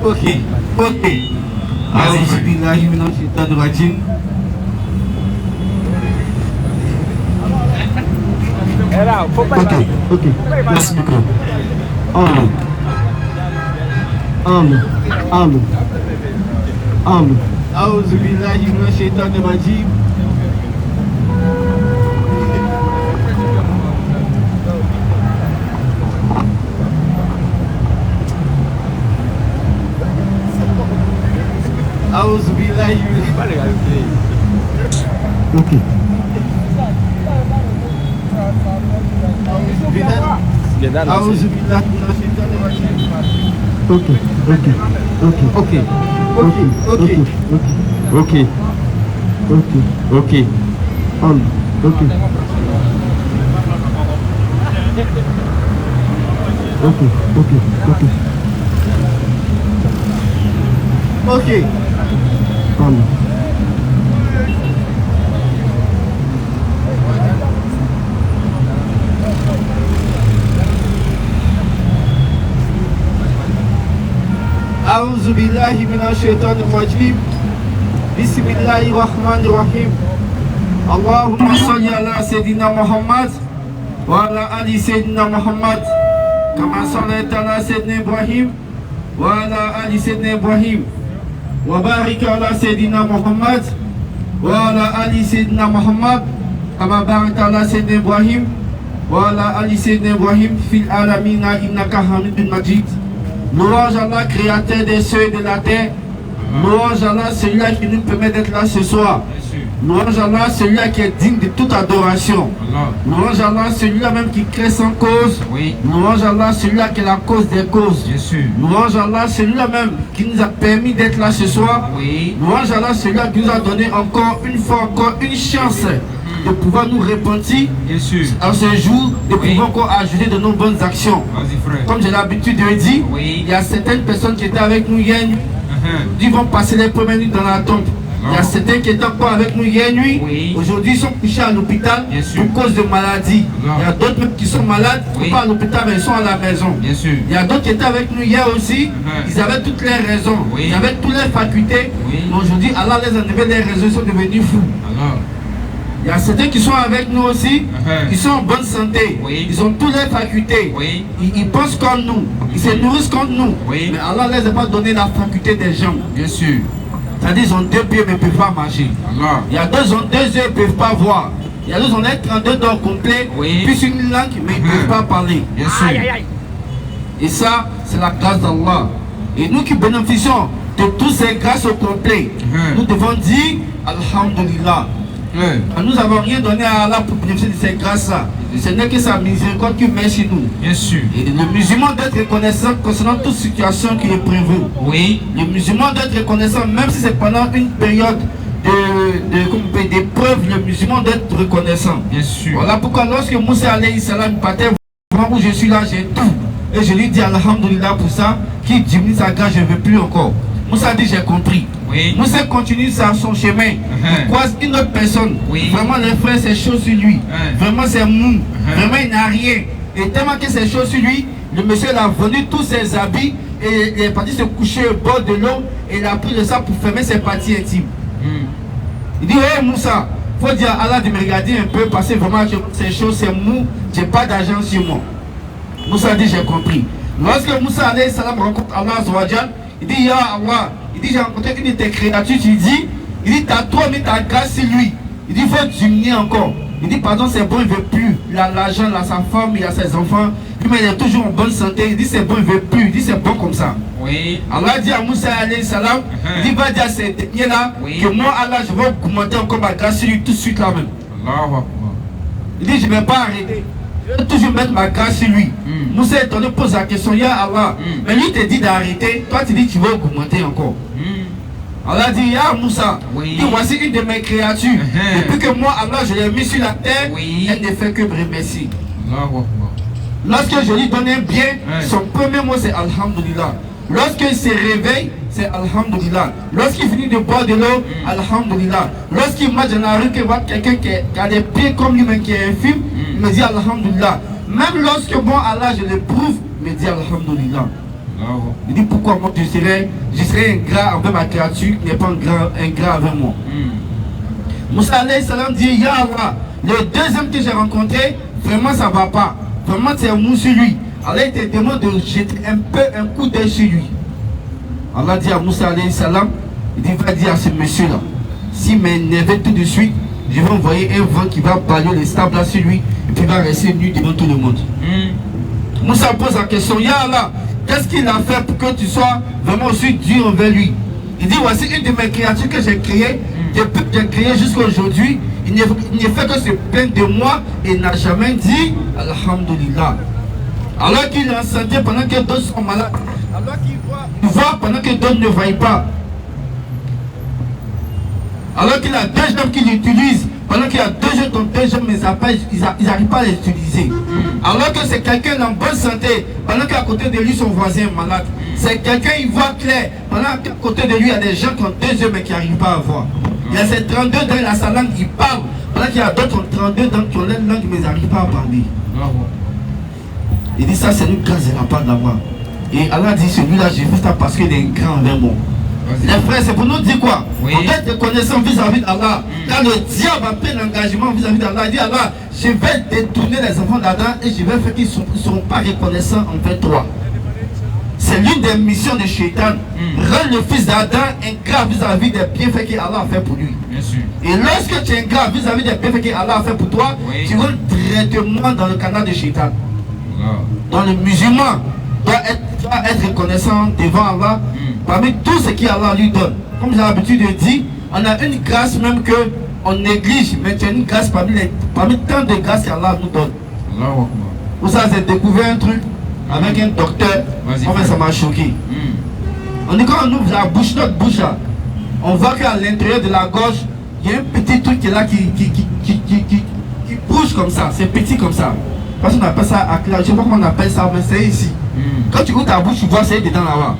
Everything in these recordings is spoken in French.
Ok. A'oudhu billahi minash shaitanir rajim. Ok. Merci beaucoup. Amen. A'oudhu billahi minash shaitanir rajim. A'oudhu billahi Ok. A'oudhu billahi minash shaitanir rajim. Ok. Amen. Ok. Amen. A'oudhu billahi minash shaitanir rajim. Bismillahirrahmanirrahim. Allahumma salli ala Sayyidina Muhammad wa ala ali Sayyidina Muhammad kama sallaita ala Sayyidina Ibrahim wa ala ali Sayyidina Ibrahim wa barik ala Sayyidina Muhammad wa ala ali Sayyidina Muhammad kama barakta ala Sayyidina Ibrahim wa ala ali Sayyidina Ibrahim fil alamina innaka Hamidun Majid. Louange à Allah, créateur des cieux et de la terre. Louange à Allah, celui-là qui nous permet d'être là ce soir. Louange à Allah, celui-là qui est digne de toute adoration. Louange à Allah, celui-là même qui crée sans cause. Louange à Allah, celui-là qui est la cause des causes. Louange à Allah, celui-là même qui nous a permis d'être là ce soir. Louange à Allah, celui-là qui nous a donné encore une fois, encore une chance de pouvoir nous repentir en ce jour, de pouvoir encore ajouter de nos bonnes actions. Comme j'ai l'habitude de le dire, il y a certaines personnes qui étaient avec nous hier nuit, ils vont passer les premières nuits dans la tombe. Il y a certains qui étaient encore avec nous hier nuit, aujourd'hui ils sont couchés à l'hôpital pour cause de maladie. Il y a d'autres même qui sont malades, pas à l'hôpital mais ils sont à la maison. Il y a d'autres qui étaient avec nous hier aussi, ils avaient toutes les raisons, ils avaient toutes les facultés, mais aujourd'hui Allah les a enlevé les raisons, ils sont devenus fous. Il y a certains qui sont avec nous aussi, qui sont en bonne santé, ils ont toutes les facultés, ils pensent comme nous, ils se nourrissent comme nous, mais Allah ne les a pas donné la faculté des gens. C'est-à-dire ils ont deux pieds mais ne peuvent pas marcher. Il y a d'autres qui ont 2 yeux, ils ne peuvent pas voir. Il y a d'autres qui ont un 32 d'or complet, puis une langue mais ils ne peuvent pas parler. Et ça, c'est la grâce d'Allah. Et nous qui bénéficions de toutes ces grâces au complet, nous devons dire Alhamdulillah. Nous n'avons rien donné à Allah pour bénéficier de ces grâces-là. Ce n'est que sa miséricorde qui met chez nous. Et le musulman doit être reconnaissant concernant toute situation qui est prévue. Le musulman doit être reconnaissant même si c'est pendant une période d'épreuve, le musulman doit être reconnaissant. Voilà pourquoi lorsque Moussa alayhi salam partait, où je suis là, j'ai tout. Et je lui dis Alhamdulillah pour ça, qui diminue sa grâce, je ne veux plus encore. Moussa dit j'ai compris. Moussa continue son chemin. Il croise une autre personne. Vraiment les frères c'est chaud sur lui. Vraiment c'est mou. Vraiment il n'a rien. Et tellement que c'est chaud sur lui, le monsieur il a vendu tous ses habits et il est parti se coucher au bord de l'eau et il a pris de ça pour fermer ses parties intimes. Il dit hey Moussa, faut dire à Allah de me regarder un peu parce que vraiment c'est chaud, c'est mou, j'ai pas d'argent sur moi. Moussa dit j'ai compris. Lorsque Moussa alayhi salam rencontre Allah Azawajal, il dit ya Allah, il dit j'ai rencontré une de tes créatures, il dit t'as trop mis ta grâce sur lui. Il dit il faut diminuer encore. Il dit pardon c'est bon, il ne veut plus. Il a l'argent, il a sa femme, il a ses enfants. Mais il est toujours en bonne santé. Il dit c'est bon, il ne veut plus. Il dit c'est bon comme ça. Allah dit à Moussa alayhi salam, il dit va dire à ces derniers là que moi Allah je vais augmenter encore ma grâce sur lui tout de suite là même. Il dit je ne vais pas arrêter. Je vais toujours mettre ma grâce sur lui. Moussa étonné pose la question, ya Allah. Mais lui te dit d'arrêter, toi tu dis que tu veux augmenter encore. Allah dit, ya Moussa, dit, voici une de mes créatures. Depuis que moi, Allah, je l'ai mis sur la terre, elle ne fait que me remercier. Lorsque je lui donne un bien, son premier mot c'est Alhamdulillah. Lorsqu'il se réveille, c'est Alhamdulillah. Lorsqu'il finit de boire de l'eau, Alhamdulillah. Lorsqu'il marche dans la rue, qu'il voit quelqu'un qui a des pieds comme lui-même, qui est infime, il me dit Alhamdulillah. Même lorsque moi, Allah, je l'éprouve, il me dit Alhamdulillah. Il dit pourquoi moi je serais ingrat envers ma créature qui n'est pas ingrat envers moi. Moussa alayhi salam dit Ya Allah, le deuxième que j'ai rencontré, vraiment ça va pas. Vraiment c'est un mou sur lui. Allah te demande de jeter un coup d'œil sur lui. Allah dit à Moussa alayhi salam, il dit va dire à ce monsieur là, s'il m'énerve tout de suite, je vais envoyer un vent qui va balayer les stables là sur lui et puis il va rester nu devant tout le monde. Moussa pose la question, Ya Allah, qu'est-ce qu'il a fait pour que tu sois vraiment aussi dur envers lui? Il dit voici une de mes créatures que j'ai créées, depuis que j'ai créé jusqu'à aujourd'hui, il ne fait que se plaindre de moi et n'a jamais dit Alhamdulillah. Alors qu'il est en santé pendant que d'autres sont malades. Alors qu'il voit pendant que d'autres ne voient pas. Alors qu'il a deux jambes qu'il utilise, pendant qu'il y a deux jambes, mais ils n'arrivent pas à les utiliser. Alors que c'est quelqu'un en bonne santé, pendant qu'à côté de lui son voisin est malade. C'est quelqu'un il voit clair, pendant qu'à côté de lui il y a des gens qui ont 2 yeux mais qui n'arrivent pas à voir. Il y a ces 32 dents, il a sa langue, il parle, pendant qu'il y a d'autres qui ont 32 dents qui ont leur langue mais ils n'arrivent pas à parler. Il dit ça c'est une grâce de la part d'Allah. Et Allah dit celui-là j'ai fait ça parce qu'il est grand envers moi. Les frères, c'est pour nous dire quoi? On doit être connaissant vis-à-vis d'Allah. Quand le diable a pris l'engagement vis-à-vis d'Allah, il dit Allah, je vais détourner les enfants d'Adam et je vais faire qu'ils ne seront pas reconnaissants envers toi. C'est l'une des missions de Shaitan. Rendre le fils d'Adam ingrat vis-à-vis des bienfaits qu'Allah a fait pour lui. Et lorsque tu es ingrat vis-à-vis des bienfaits qu'Allah a fait pour toi, tu rentres directement dans le canal de Shaitan. Dans le musulman doit être reconnaissant devant Allah parmi tout ce qu'Allah lui donne. Comme j'ai l'habitude de dire, on a une grâce même qu'on néglige, mais c'est une grâce parmi tant de grâces qu'Allah nous donne. Vous avez découvert un truc avec un docteur, enfin ça m'a choqué. On dit quand on ouvre la bouche, notre bouche là, on voit qu'à l'intérieur de la gorge, il y a un petit truc qui est là qui bouge comme ça, c'est petit comme ça. Parce qu'on appelle ça à clair, je sais pas comment on appelle ça, mais c'est ici. Quand tu ouvres ta bouche, tu vois c'est dedans là-bas.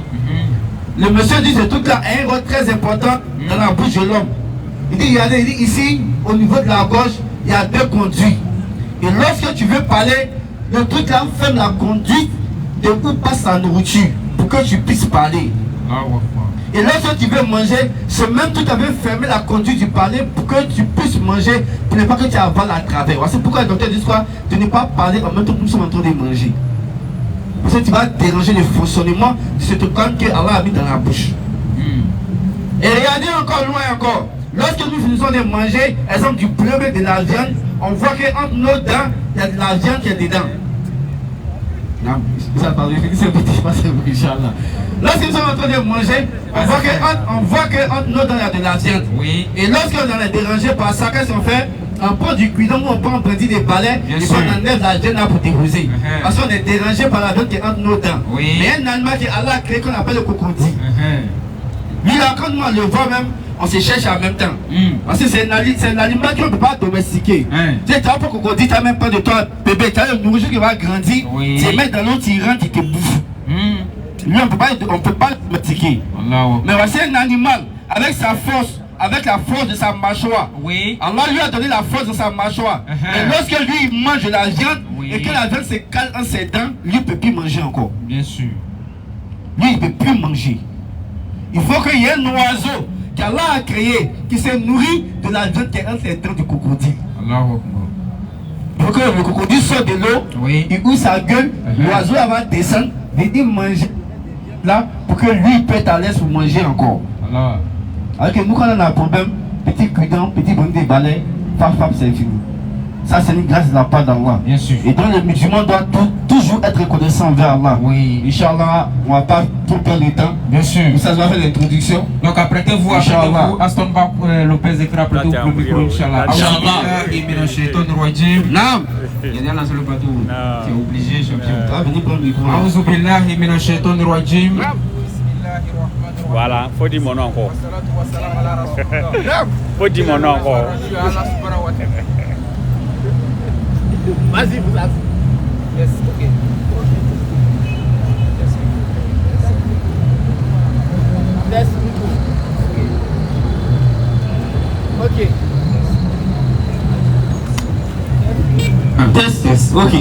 Le monsieur dit ce truc là a un rôle très important dans la bouche de l'homme. Il dit, regardez, il dit ici, au niveau de la gorge, il y a 2 conduits. Et lorsque tu veux parler, le truc là ferme la conduite de où passe la nourriture pour que tu puisses parler. Et lorsque tu veux manger, ce même truc avait fermé la conduite du parler pour que tu puisses manger, pour ne pas que tu avales à travers. C'est pourquoi le docteur dit quoi? De ne pas parler en même temps que nous sommes en train de manger. Parce que tu vas déranger le fonctionnement de ce truc que Allah a mis dans la bouche. Et regardez encore loin encore. Lorsque nous finissons de manger, exemple du bleu de la viande, on voit qu'entre nos dents, il y a de la viande qui est dedans. Non, ça parle, c'est petit, pas c'est bon, Inch'Allah. Lorsque nous sommes en train de manger, on voit qu'entre nos dents, il y a de la viande. Et lorsqu'on en est dérangé par ça, qu'est-ce qu'on fait? On prend du cuidon ou on prend un bandit des balais et on enlève la viande là pour déposer. Parce qu'on est dérangé par la viande qui est entre nos dents. Mais un animal qui Allah a créé qu'on appelle le crocodile. Lui là, quand nous on le voit même, on se cherche en même temps. Parce que c'est un animal qu'on ne peut pas domestiquer. Tu sais, tu n'as pas crocodile, tu n'as même pas de toi, bébé, tu as le nourriture qui va grandir, tu mets dans l'eau, tu rentres, il te bouffe. Lui, on ne peut pas le domestiquer. Mais voici un animal avec sa force. Avec la force de sa mâchoire. Allah lui a donné la force de sa mâchoire. Et lorsque lui il mange de la viande et que la viande se cale en ses dents, lui ne peut plus manger encore. Bien sûr. Lui il ne peut plus manger. Il faut qu'il y ait un oiseau qu'Allah a créé qui se nourrit de la viande qui est entre les dents du crocodile. Il faut que le crocodile sort de l'eau, il ouvre sa gueule, l'oiseau va descendre, venir manger là pour que lui il peut être à l'aise pour manger encore. Alors que nous, quand on a un problème, petit cuidon, petit bandit de balai, faf, c'est fini. Ça, c'est une grâce de la part d'Allah. Bien sûr. Et donc, le musulman doit toujours être reconnaissant envers Allah. Inch'Allah, on ne va pas tout perdre le temps. Bien sûr. Ça va faire l'introduction. Donc, apprêtez-vous, Inch'Allah. Aston Lopez écrit après tout pour le micro, Inch'Allah. Inch'Allah. Il est chez ton roi-jim. Non. Il y a lancé le bateau. Tu es obligé, champion. Tu vas venir prendre le micro. Aouzubillah, il est chez ton roi-jim. Voilà, faut dire mon nom encore. Faut dire mon nom encore. Vas-y, vous avez. Yes, ok. Yes, ok. Test, ok.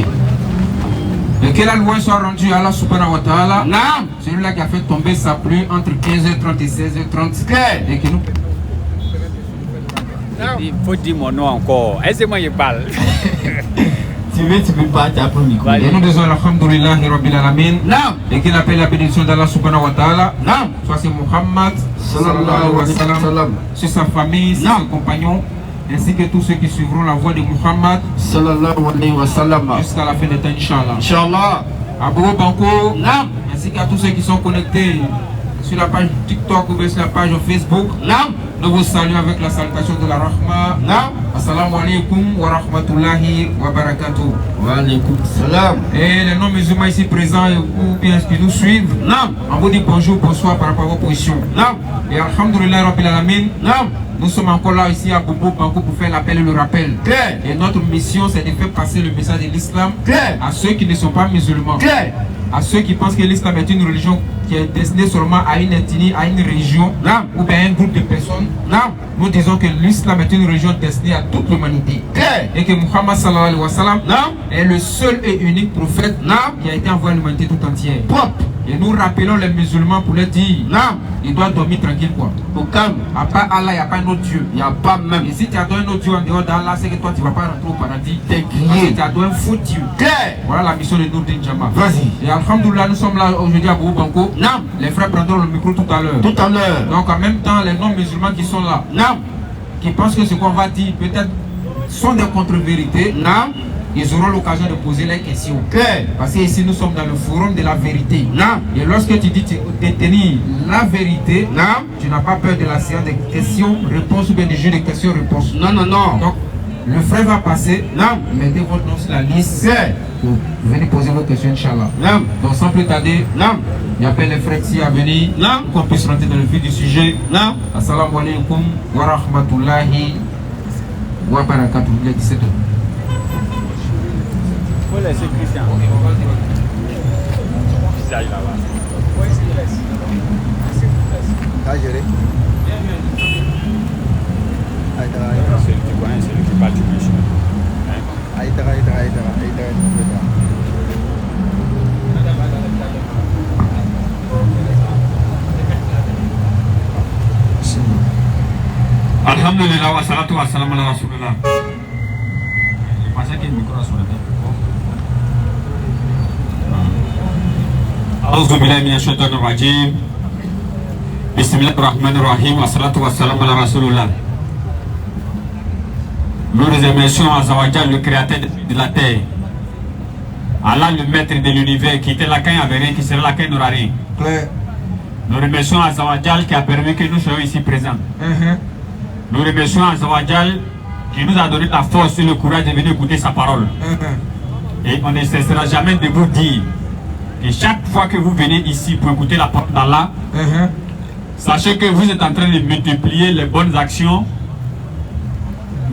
Et que la loi soit rendue à Allah subhanahu wa ta'ala. Naam. Celui-là qui a fait tomber sa pluie entre 15h30 et 16h30. Claire. Et que nous... Il faut dire mon nom encore. Est-ce que moi je parle? Tu veux, tu peux pas, tu as pris le micro. Vas-y. Et nous disons Alhamdulillah Rabbil Alamin. Naam. Et qu'il appelle la bénédiction d'Allah subhanahu wa ta'ala. Naam. Soit c'est Muhammad sallallahu alayhi wa sallam, sur sa famille, sur ses compagnons, ainsi que tous ceux qui suivront la voie de Muhammad Sallallahu alayhi wa sallam. jusqu'à la fin des temps, Inch'Allah. Inch'Allah. À Bobo Banco, Naam. ainsi qu'à tous ceux qui sont connectés sur la page TikTok ou bien sur la page Facebook. Naam. Nous vous saluons avec la salutation de la Rahma. Naam. Assalamu alaikum wa rahmatullahi wa barakatuh. Wa alaykoum salam. Et les non-musulmans ici présents ou bien qui nous suivent, Naam. on vous dit bonjour, bonsoir par rapport à vos positions. Naam. Et Alhamdulillah Rabbil Alamin, Naam. nous sommes encore là ici à Bobo Banco pour faire l'appel et le rappel. Claire. Et notre mission c'est de faire passer le message de l'islam Claire. à ceux qui ne sont pas musulmans. Claire. À ceux qui pensent que l'islam est une religion qui est destinée seulement à une ethnie, à une région, Naam. ou bien à un groupe de personnes. Naam. Nous disons que l'islam est une religion destinée à toute l'humanité. Claire. Et que Muhammad sallallahu alayhi wa sallam Naam. est le seul et unique prophète Naam. qui a été envoyé à l'humanité tout entière. Propre. Et nous rappelons les musulmans pour leur dire, Naam. ils doivent dormir tranquille quoi. Au calme. À part Allah, il n'y a pas un autre Dieu. Il n'y a pas même. Et si tu adores un autre Dieu en dehors d'Allah, c'est que toi tu ne vas pas rentrer au paradis. T'es Parce que grillé. tu adores un faux Dieu. Claire. Voilà la mission de Nourdin Jama. Vas-y. Et Alhamdulillah, nous sommes là aujourd'hui à Bobo Banco. Naam. Les frères prendront le micro tout à l'heure. Tout à l'heure. Donc en même temps, les non-musulmans qui sont là, Naam. qui pensent que ce qu'on va dire peut-être sont des contre-vérités, Naam. ils auront l'occasion de poser leurs questions. Claire. Parce que ici nous sommes dans le forum de la vérité. Naam. Et lorsque tu dis détenir la vérité, Naam. tu n'as pas peur de la séance de questions-réponses ou bien du jeu de questions-réponses. Non, non, non. Donc le frère va passer, Naam. mettez votre nom sur la liste, Claire. vous venez poser vos questions, Inch'Allah. Naam. Donc sans plus tarder, Naam. j'appelle les frères ici à venir, Naam. pour qu'on puisse rentrer dans le vif du sujet. Naam. Assalamu alaikum wa rahmatullahi wa barakatuh. Il est 17h. Il faut laisser Christian. Visage là-bas. T'as géré? Celui qui connaît, celui qui parle du méchant. Alhamdulillah wa salatu wa salam ala rasulullah. Masa qu'il micro sur la tête. A'udhu billahi minash shaitanir rajim. Bismillahirrahmanirrahim wa salatu wa salam ala rasulullah. Nous remercions Azawajal, le créateur de la terre. Allah, le maître de l'univers, qui était là quand il n'y avait rien, qui sera là quand il n'y aura rien. Nous remercions Azawajal qui a permis que nous soyons ici présents. Nous remercions Azawajal qui nous a donné la force et le courage de venir écouter sa parole. Et on ne cessera jamais de vous dire que chaque fois que vous venez ici pour écouter la parole d'Allah, sachez que vous êtes en train de multiplier les bonnes actions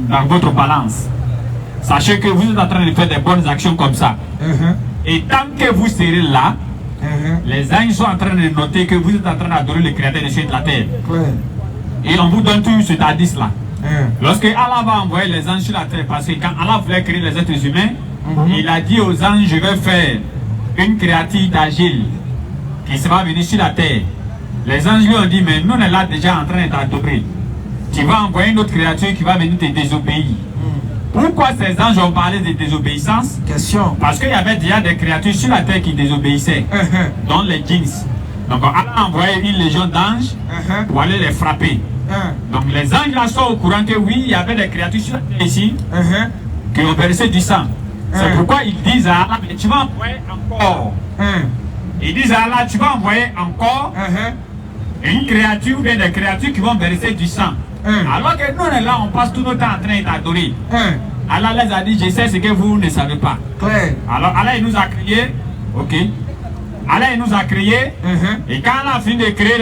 dans votre balance. Sachez que vous êtes en train de faire des bonnes actions comme ça. Et tant que vous serez là, les anges sont en train de noter que vous êtes en train d'adorer le créateur des cieux et de la terre. Et on vous donne tout ce hadith là. Lorsque Allah va envoyer les anges sur la terre, parce que quand Allah voulait créer les êtres humains, il a dit aux anges, je vais faire une créature d'agile qui va venir sur la terre. Les anges lui ont dit, mais nous on est là déjà en train de t'adorer. Tu vas envoyer une autre créature qui va venir te désobéir. Pourquoi ces anges ont parlé de désobéissance? Question. Parce qu'il y avait déjà des créatures sur la terre qui désobéissaient, dont les djinns. Donc Allah a envoyé une légion d'anges pour aller les frapper. Donc les anges là sont au courant que oui, il y avait des créatures sur la terre ici qui ont versé du sang. C'est pourquoi ils disent à Allah, mais tu vas envoyer encore. Ils disent à Allah, tu vas envoyer encore une créature ou bien des créatures qui vont verser du sang. Alors que nous on est là, on passe tout notre temps en train d'adorer. Allah les a dit, je sais ce que vous ne savez pas. Alors Allah il nous a créé, ok. Allah il nous a créé, et quand Allah a fini de créer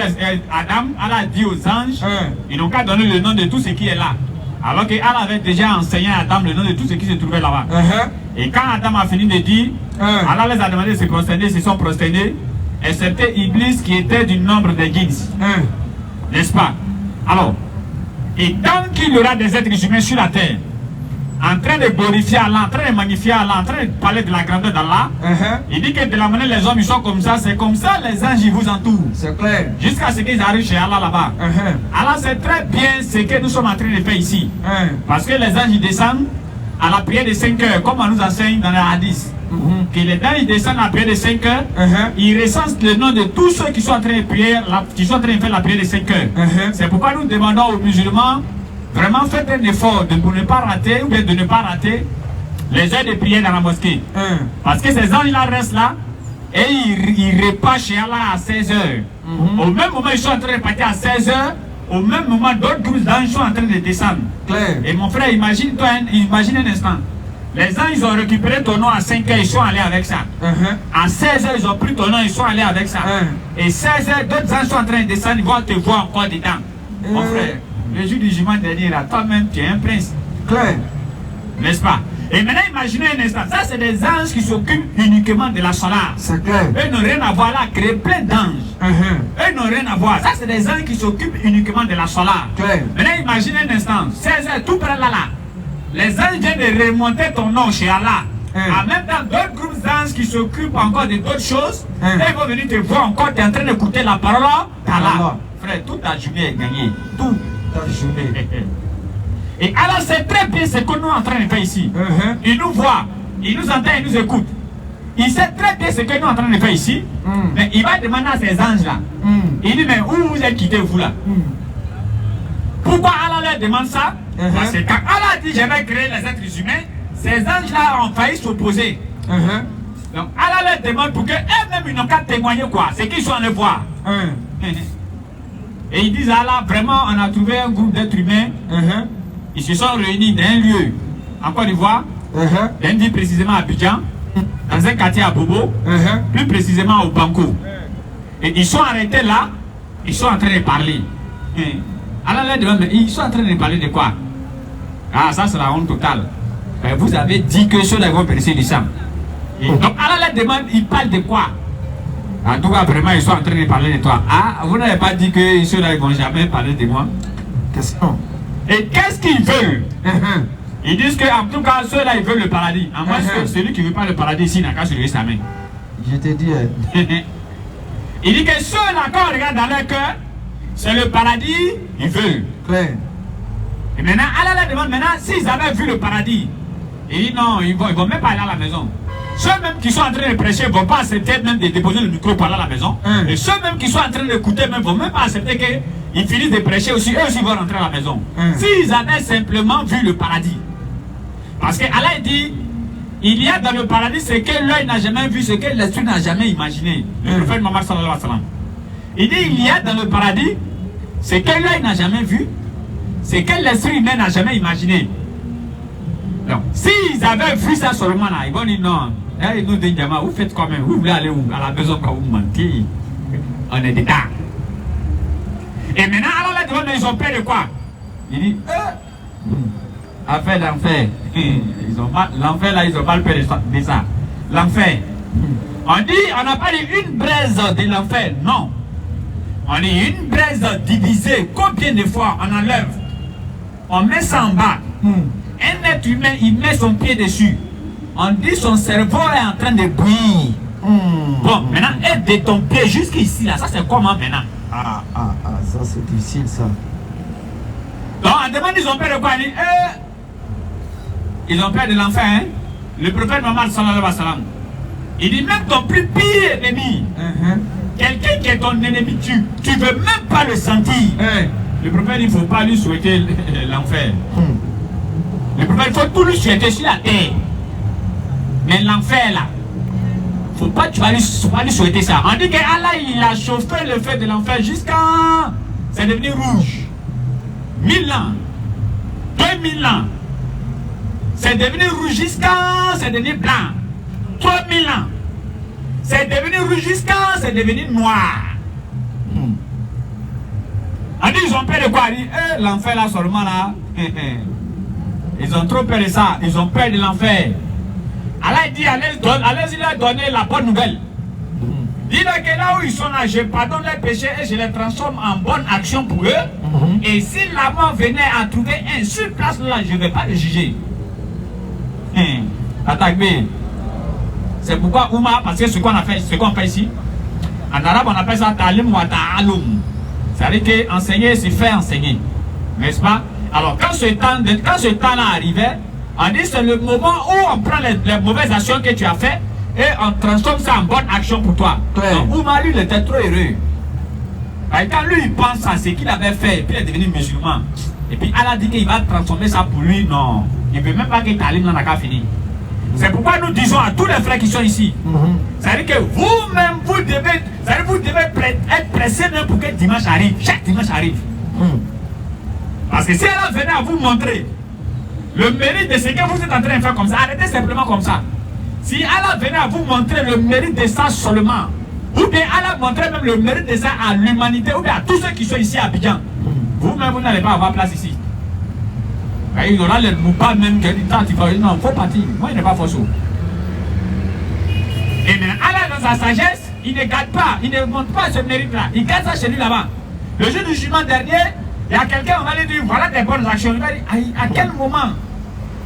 Adam, Allah a dit aux anges, ils n'ont qu'à donner le nom de tout ce qui est là. Alors que Allah avait déjà enseigné à Adam le nom de tout ce qui se trouvait là-bas. Et quand Adam a fini de dire, Allah les a demandé de se prosterner, ils se sont prosternés, excepté Iblis qui était du nombre des djinns. N'est-ce pas? Alors, et tant qu'il y aura des êtres humains sur la terre, en train de glorifier Allah, en train de magnifier Allah, en train de parler de la grandeur d'Allah. Il dit que de la manière les hommes ils sont comme ça, c'est comme ça les anges ils vous entourent. C'est clair. Jusqu'à ce qu'ils arrivent chez Allah là-bas. Allah sait très bien ce que nous sommes en train de faire ici. Parce que les anges ils descendent à la prière de 5 heures, comme on nous enseigne dans les hadiths. Que les anges ils descendent à la prière de 5 heures, ils recensent le nom de tous ceux qui sont en train de prier, qui sont en train de faire la prière de 5 heures. C'est pourquoi nous demandons aux musulmans, vraiment faites un effort de ne pas rater ou bien de ne pas rater les heures de prière dans la mosquée. Parce que ces anges-là restent là et ils repartent chez Allah à 16 heures. Au même moment, ils sont en train de partir à 16 heures. Au même moment, d'autres groupes d'anges sont en train de descendre. Claire. Et mon frère, imagine un instant. Les anges, ils ont récupéré ton nom à 5 heures, ils sont allés avec ça. À 16 heures, ils ont pris ton nom, ils sont allés avec ça. Et 16 heures, d'autres anges sont en train de descendre, ils vont te voir encore dedans. Mon frère, le jour du jugement dernier, là, toi-même, tu es un prince. Claire. N'est-ce pas? Et maintenant, imaginez un instant. Ça, c'est des anges qui s'occupent uniquement de la salat. C'est clair. Eux n'ont rien à voir là, créer plein d'anges. Eux n'ont rien à voir. Ça, c'est des anges qui s'occupent uniquement de la salat. Claire. Maintenant, imaginez un instant. 16 heures, tout près là. Les anges viennent de remonter ton nom chez Allah. En même temps, d'autres groupes d'anges qui s'occupent encore de d'autres choses, ils vont venir te voir encore, tu es en train d'écouter la parole d'Allah. Frère, toute ta journée est gagnée. Toute ta journée. Et Allah sait très bien ce que nous sommes en train de faire ici. Il nous voit, il nous entend, il nous écoute. Il sait très bien ce que nous sommes en train de faire ici. Mais il va demander à ces anges-là. Il dit, mais où vous êtes quittés, vous là? Pourquoi Allah leur demande ça? Parce que quand Allah dit, je vais créer les êtres humains, ces anges-là ont failli s'opposer. Donc Allah leur demande pour qu'eux-mêmes ils n'ont qu'à témoigner quoi. C'est qu'ils sont allés voir. Et ils disent, Allah, vraiment, on a trouvé un groupe d'êtres humains. Ils se sont réunis dans un lieu en Côte d'Ivoire, dans une ville précisément à Abidjan, dans un quartier à Bobo, plus précisément au Banco. Et ils sont arrêtés là, ils sont en train de parler. Allah leur demande, mais ils sont en train de parler de quoi? Ah, ça c'est la honte totale. Vous avez dit que ceux-là vont périr du sang. Donc Allah leur demande, ils parlent de quoi? En tout cas, vraiment, ils sont en train de parler de toi. Ah, vous n'avez pas dit que ceux-là ne vont jamais parler de moi? Question. Et qu'est-ce qu'ils veulent? Ils disent qu'en tout cas, ceux-là, ils veulent le paradis. En moins, celui qui ne veut pas le paradis, ici, n'a qu'à se lever sa main. Je t'ai dit. Il dit que ceux-là, quand on regarde dans leur cœur, c'est le paradis, ils veulent. Claire. Et maintenant, Allah leur demande, maintenant, s'ils avaient vu le paradis, il dit non, ils vont même pas aller à la maison. Ceux-mêmes qui sont en train de prêcher ne vont pas accepter même de déposer le micro pour aller à la maison. Et ceux-mêmes qui sont en train d'écouter ne vont même pas accepter qu'ils finissent de prêcher aussi. Eux aussi vont rentrer à la maison. S'ils avaient simplement vu le paradis. Parce que Allah dit, il y a dans le paradis ce que l'œil n'a jamais vu, ce que l'esprit n'a jamais imaginé. Le prophète Mohammed sallallahu alayhi wa sallam. Il dit, il y a dans le paradis ce que l'œil n'a jamais vu, ce que l'esprit humain n'a jamais imaginé. Donc, s'ils avaient vu ça seulement là, ils vont dire non. Ils nous disent, vous faites quand même, vous voulez aller où? À la maison quand vous mentez. On est dedans. Et maintenant, Allah leur demande, ils ont peur de quoi? Il dit, affaire d'enfer. L'enfer là, ils ont mal peur de ça. L'enfer. On dit, on n'a pas dit une braise de l'enfer. Non. On dit une braise divisée. Combien de fois on enlève? On met ça en bas. Un être humain, il met son pied dessus. On dit son cerveau est en train de bouillir. Bon, maintenant, aide de ton pied jusqu'ici, là, ça c'est comment maintenant? Ça c'est difficile ça. Donc, on demande, ils ont peur de quoi? Ils ont peur de l'enfer, hein? Le prophète Mohammed sallallahu alayhi wa sallam, il dit même ton plus pire ennemi, quelqu'un qui est ton ennemi, tu ne veux même pas le sentir. Le prophète, il ne faut pas lui souhaiter l'enfer. Le prophète, il faut tout lui souhaiter sur la terre. Mais l'enfer là, faut pas, tu vas lui souhaiter ça. On dit que Allah il a chauffé le feu de l'enfer jusqu'à... C'est devenu rouge. 1000 ans. 2000 ans. C'est devenu rouge jusqu'à... C'est devenu blanc. 3000 ans. C'est devenu rouge jusqu'à... C'est devenu noir. On dit ils ont peur de quoi? L'enfer là seulement là. Ils ont trop peur de ça. Ils ont peur de l'enfer. Allah dit, allez-y leur donner la bonne nouvelle. Dis-leur que là où ils sont là, je pardonne leurs péchés et je les transforme en bonne action pour eux. Et si la mort venait à trouver un sur place là, je ne vais pas le juger. Attaque B. C'est pourquoi Ouma, parce que ce qu'on a fait, ce qu'on fait ici, en arabe on appelle ça talim wa ta'alum. C'est-à-dire qu'enseigner, c'est faire enseigner. N'est-ce pas? Alors quand ce temps-là arrivait, on dit c'est le moment où on prend les mauvaises actions que tu as faites et on transforme ça en bonne action pour toi. Donc Ouma, lui, il était trop heureux. Et quand lui, il pense à ce qu'il avait fait, et puis il est devenu musulman. Et puis Allah dit qu'il va transformer ça pour lui. Non, il ne veut même pas que Talim n'en a qu'à finir. C'est pourquoi nous disons à tous les frères qui sont ici, c'est-à-dire que vous-même, vous devez être pressés même pour que dimanche arrive. Chaque dimanche arrive. Parce que si Allah venait à vous montrer le mérite de ce que vous êtes en train de faire comme ça, arrêtez simplement comme ça. Si Allah venait à vous montrer le mérite de ça seulement, ou bien Allah montrait même le mérite de ça à l'humanité, ou bien à tous ceux qui sont ici à Abidjan, vous-même, vous n'allez pas avoir place ici. Il y aura les moupas même qui disent, non, il faut partir. Moi, il n'est pas forcé. Et bien, Allah, dans sa sagesse, il ne garde pas, il ne montre pas ce mérite-là. Il garde ça chez lui là-bas. Le jour du jugement dernier, il y a quelqu'un, on va lui dire, voilà tes bonnes actions. Il va dire, à quel moment,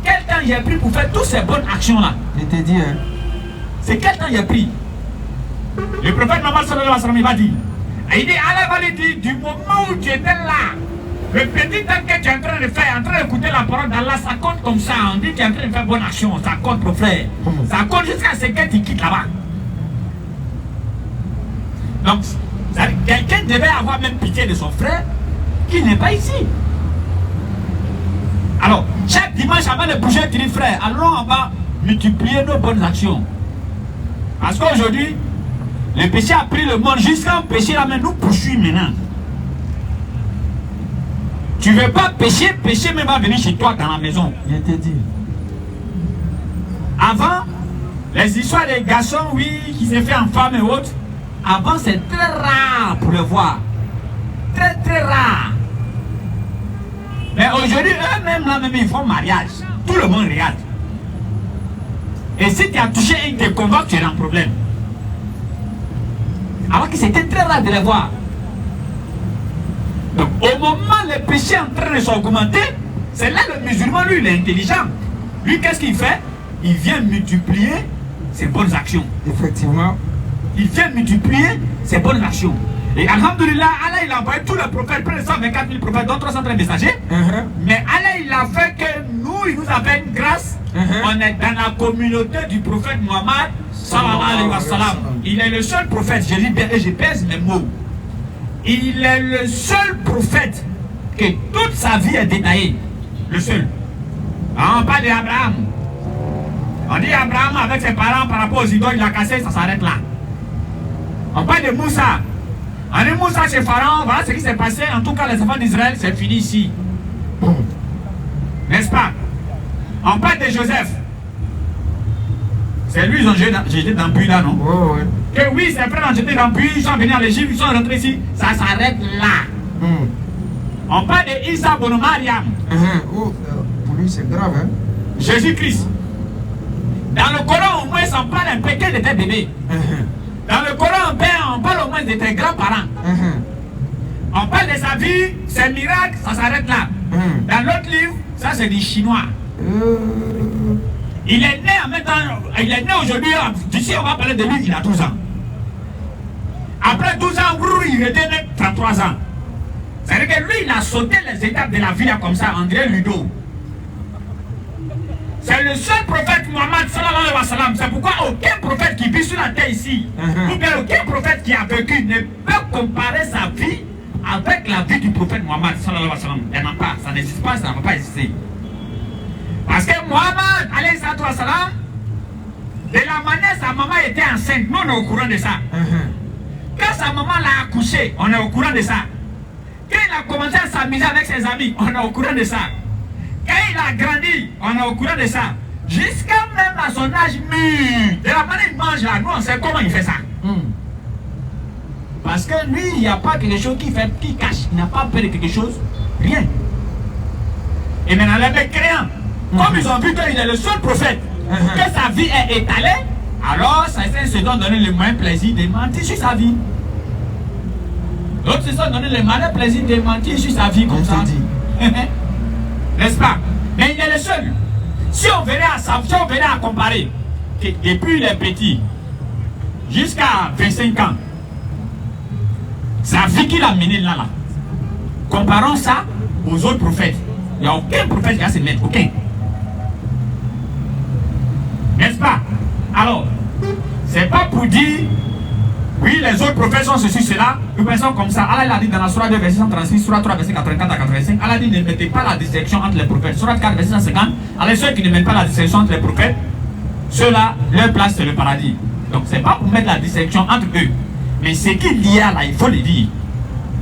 quel temps j'ai pris pour faire toutes ces bonnes actions-là? Je t'ai dit, hein. C'est quel temps j'ai pris? Le prophète Mohammed sallallahu alayhi wa sallam, il va dire, il dit, Allah va lui dire, du moment où tu étais là, le petit temps que tu es en train de faire, en train d'écouter la parole d'Allah, ça compte comme ça. On dit que tu es en train de faire bonne action, ça compte pour frère. Ça compte jusqu'à ce que tu quittes là-bas. Donc, quelqu'un devait avoir même pitié de son frère qui n'est pas ici. Alors, chaque dimanche avant de bouger, tu dis frère, allons on va multiplier nos bonnes actions. Parce qu'aujourd'hui, le péché a pris le monde jusqu'à un péché là, mais nous poursuit maintenant. Tu ne veux pas pécher, péché même va venir chez toi dans la maison. Je t'ai dit. Avant, les histoires des garçons, oui, qui se fait en femme et autres, avant c'est très rare pour le voir. Très très rare. Mais aujourd'hui, eux-mêmes là même ils font mariage. Tout le monde regarde. Et si tu as touché et te convoque, tu es dans le problème. Alors que c'était très rare de les voir. Donc, au moment où le péché est en train de s'augmenter, c'est là le musulman, lui, il est intelligent. Lui, qu'est-ce qu'il fait? Il vient multiplier ses bonnes actions. Effectivement. Il vient multiplier ses bonnes actions. Et alhamdoulilah, Allah, il a envoyé tous les prophètes, près de 124 000 prophètes, dont 330 messagers. Mais Allah, il a fait que nous, il nous a fait une grâce. On est dans la communauté du prophète Muhammad, sallallahu alayhi wa sallam. Il est le seul prophète, je dis bien et je pèse mes mots. Il est le seul prophète que toute sa vie est détaillée. Le seul. On parle d'Abraham. On dit Abraham avec ses parents par rapport aux idoles, il a cassé, ça s'arrête là. On parle de Moussa. On dit Moussa chez Pharaon, voilà ce qui s'est passé. En tout cas, les enfants d'Israël, c'est fini ici. N'est-ce pas? On parle de Joseph. C'est lui, ils ont jeté dans le puits là, non? Oh, ouais. Que oui, ses frères ont jeté dans le puits, ils sont venus en Égypte, ils sont rentrés ici. Ça s'arrête là. On parle de Isa Bono Mariam. Pour lui, c'est grave, hein? Jésus-Christ. Dans le Coran, au moins, on parle un peu qu'elle était bébé. Dans le Coran, on parle au moins de tes grands-parents. On parle de sa vie, ses miracles, ça s'arrête là. Dans l'autre livre, ça c'est du chinois. Il est né en même temps, il est né aujourd'hui, d'ici on va parler de lui, il a 12 ans. Après 12 ans, il était né 33 ans. C'est-à-dire que lui, il a sauté les étapes de la vie là, comme ça, André Ludo. C'est le seul prophète Muhammad sallallahu alayhi wa sallam. C'est pourquoi aucun prophète qui vit sur la terre ici, ou bien aucun prophète qui a vécu ne peut comparer sa vie avec la vie du prophète Muhammad sallallahu alayhi wa sallam. Il n'y en a pas, ça n'existe pas, ça ne va pas exister. Parce que Muhammad alayhi wa sallam, de la manière sa maman était enceinte, nous on est au courant de ça. Quand sa maman l'a accouché, on est au courant de ça. Quand il a commencé à s'amuser avec ses amis, on est au courant de ça. Quand il a grandi, on est au courant de ça. Jusqu'à même à son âge mûr, de la manière qu'il mange là, nous on sait comment il fait ça. Parce que lui, il n'y a pas quelque chose qui cache, il n'a pas peur de quelque chose, rien. Et maintenant les mécréants, comme ils ont vu qu'il est le seul prophète, que sa vie est étalée, alors certains se donnent donner le moyen plaisir de mentir sur sa vie. D'autres se sont donné le malin plaisir de mentir sur sa vie comme ça. N'est-ce pas? Mais il est le seul. Si on venait à comparer, que depuis les petits jusqu'à 25 ans, sa vie qu'il a menée là, comparons ça aux autres prophètes. Il n'y a aucun prophète qui va se mettre, aucun. N'est-ce pas? Alors, c'est pas pour dire, oui, les autres prophètes sont ceci, cela, nous pensons comme ça. Allah il a dit dans la Surah 2, verset 136, Surah 3, verset 84 à 85, Allah dit ne mettez pas la distinction entre les prophètes. Surah 4, verset 150, Allah, ceux qui ne mettent pas la distinction entre les prophètes, ceux-là, leur place c'est le paradis. Donc, c'est pas pour mettre la distinction entre eux. Mais ce qu'il y a là, il faut le dire.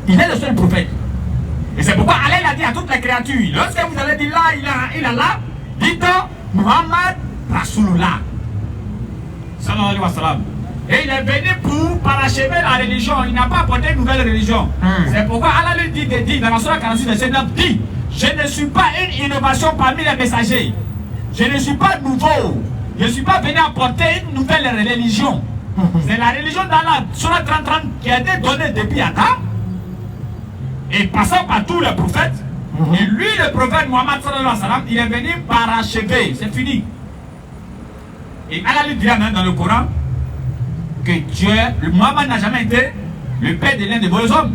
Il est le seul prophète. Et c'est pourquoi Allah il a dit à toutes les créatures, lorsque vous allez dire là, il a là, dites Muhammad Rasulullah. Sallallahu alayhi wa sallam. Et il est venu pour parachever la religion. Il n'a pas apporté une nouvelle religion. C'est pourquoi Allah lui dit dans la Surah 46, verset 9, dit, je ne suis pas une innovation parmi les messagers. Je ne suis pas nouveau. Je ne suis pas venu apporter une nouvelle religion. C'est la religion d'Allah, Surah 30 qui a été donnée depuis Adam. Et passant par tous les prophètes. Et lui, le prophète Muhammad sallallahu alayhi wa sallam, il est venu parachever. C'est fini. Et Allah lui dit même dans le Coran que Dieu, Muhammad n'a jamais été le père de l'un des beaux hommes.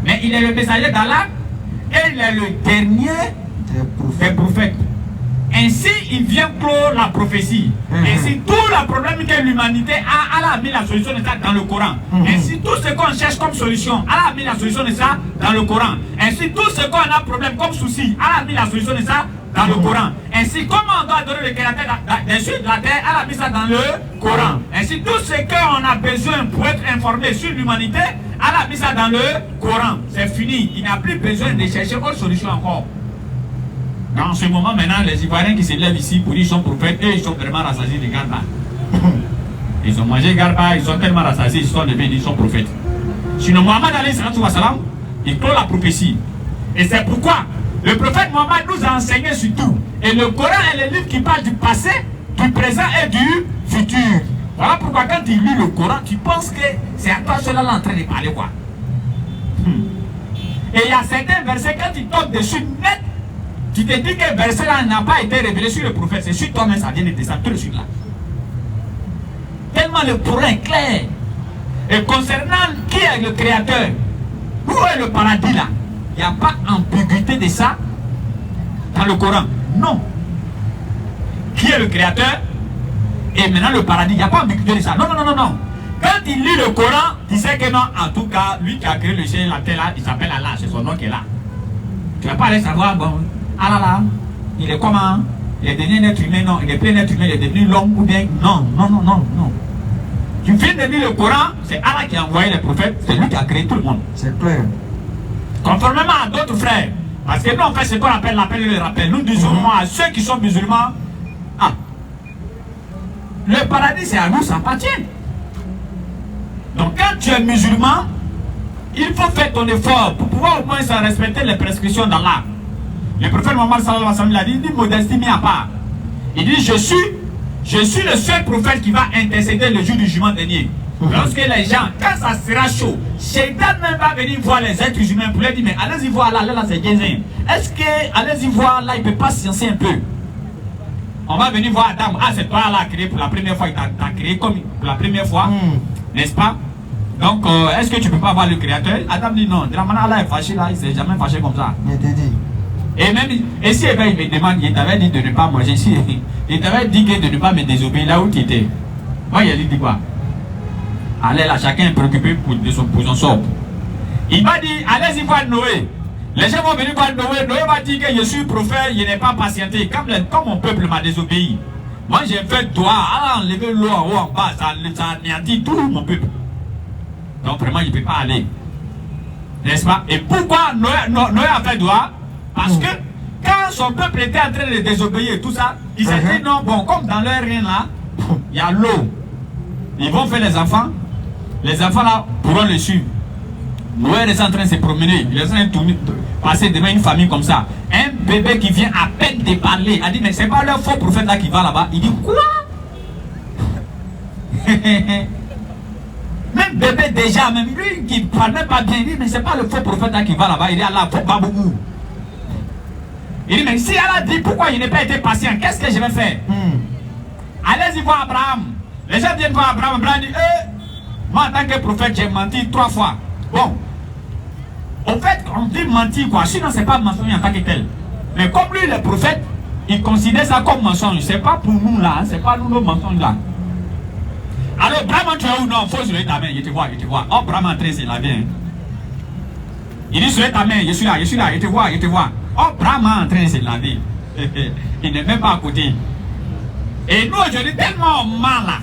Mais il est le messager d'Allah et il est le dernier des prophètes. Ainsi, il vient clore la prophétie. Ainsi, tout le problème que l'humanité a, Allah a mis la solution de ça dans le Coran. Ainsi, tout ce qu'on cherche comme solution, Allah a mis la solution de ça dans le Coran. Ainsi, tout ce qu'on a problème comme souci, Allah a mis la solution de ça dans le Coran. Ainsi, comment on doit adorer le Créateur des cieux de la terre, Allah a mis ça dans le Coran. Ainsi, tout ce qu'on a besoin pour être informé sur l'humanité, Allah a mis ça dans le Coran. C'est fini. Il n'y a plus besoin de chercher autre solution encore. Dans ce moment, maintenant, les Ivoiriens qui se lèvent ici pour dire qu'ils sont prophètes, eux, ils sont vraiment rassasiés de garba. Ils ont mangé garba, ils sont tellement rassasiés, ils sont devenus, ils sont prophètes. Sinon, Mohammed alayhi salatu wa salam, il clôt la prophétie. Et c'est pourquoi le prophète Mohammed nous a enseigné sur tout. Et le Coran est le livre qui parle du passé, du présent et du futur. Voilà pourquoi quand tu lis le Coran, tu penses que c'est à toi cela là en train de parler quoi. Et il y a certains versets, quand tu tombes dessus net, tu te dis que le verset là n'a pas été révélé sur le prophète, c'est sur toi-même, ça vient de descendre tout de suite là. Tellement le Coran est clair. Et concernant qui est le créateur, où est le paradis là, il n'y a pas ambiguïté de ça dans le Coran. Non. Qui est le créateur et maintenant le paradis, il n'y a pas ambiguïté de ça. Non, non, non, non, non. Quand il lit le Coran, il sait que non, en tout cas, lui qui a créé le ciel et la terre là, il s'appelle Allah, c'est son nom qui est là. Tu ne vas pas aller savoir, bon, Allah là, il est comment? Il est devenu un être humain, non, il est plus un être humain, il est devenu l'homme ou bien, non, non, non, non, non. Tu viens de lire le Coran, c'est Allah qui a envoyé les prophètes, c'est lui qui a créé tout le monde. C'est clair. Conformément à d'autres frères, parce que nous on fait ce qu'on appelle l'appel et le rappel, nous disons à ceux qui sont musulmans, ah, le paradis c'est à nous, ça appartient. Donc quand tu es musulman, il faut faire ton effort pour pouvoir au moins respecter les prescriptions d'Allah. Le prophète Mohammed sallallahu alayhi wa sallam il a dit modestie mis à part. Il dit je suis le seul prophète qui va intercéder le jour du jugement dernier. Lorsque les gens, quand ça sera chaud, Shaitan même va venir voir les êtres humains pour leur dire mais allez-y voir là, là c'est Gézin. Est-ce que allez-y voir là, il ne peut pas sciencer un peu? On va venir voir Adam, ah c'est toi là créé pour la première fois, il t'a créé comme pour la première fois, n'est-ce pas? Donc est-ce que tu ne peux pas voir le créateur? Adam dit non, Allah est fâché là, il ne s'est jamais fâché comme ça. Il t'a dit. Et même, et si il me demande, il t'avait dit de ne pas manger, si, il t'avait dit que de ne pas me désobéir là où tu étais. Moi, il a dit quoi? Allez là, chacun est préoccupé pour son sort. Il m'a dit, allez-y voir Noé. Les gens vont venir voir Noé. Noé va dire que je suis prophète, je n'ai pas patienté. Comme mon peuple m'a désobéi. Moi, j'ai fait droit à enlever l'eau en haut, en bas. Ça anéantit tout mon peuple. Donc, vraiment, il ne peut pas aller. N'est-ce pas? Et pourquoi Noé a fait droit? Parce que quand son peuple était en train de désobéir et tout ça, il s'est dit non, bon, comme dans leur rien là, il y a l'eau. Ils vont faire les enfants là pourront le suivre. Noé est en train de se promener, il est en train de passer devant une famille comme ça. Un bébé qui vient à peine de parler, a dit mais c'est pas le faux prophète là qui va là-bas. Il dit quoi? Même bébé déjà, même lui qui ne parle même pas bien, il dit mais c'est pas le faux prophète là qui va là-bas. Il dit Allah, faut pas beaucoup. Il dit, mais si Allah dit pourquoi il n'a pas été patient, qu'est-ce que je vais faire? Allez-y voir Abraham. Les gens viennent voir Abraham. Abraham dit, moi en tant que prophète, j'ai menti 3 fois. Bon. Au fait, on dit mentir quoi. Sinon, c'est pas mensonge en tant que tel. Mais comme lui, le prophète, il considère ça comme mensonge. C'est pas pour nous là. Hein, c'est pas nous nos mensonges là. Alors, Abraham, tu es où? Non, il faut soulever ta main. Je te vois, je te vois. Oh, Abraham est entré, c'est la bien. Il dit, soulève ta main. Je suis là, je te vois, je te vois. Oh, Abraham est entré, c'est la vie. Il n'est même pas à côté. Et nous, aujourd'hui, tellement mal là.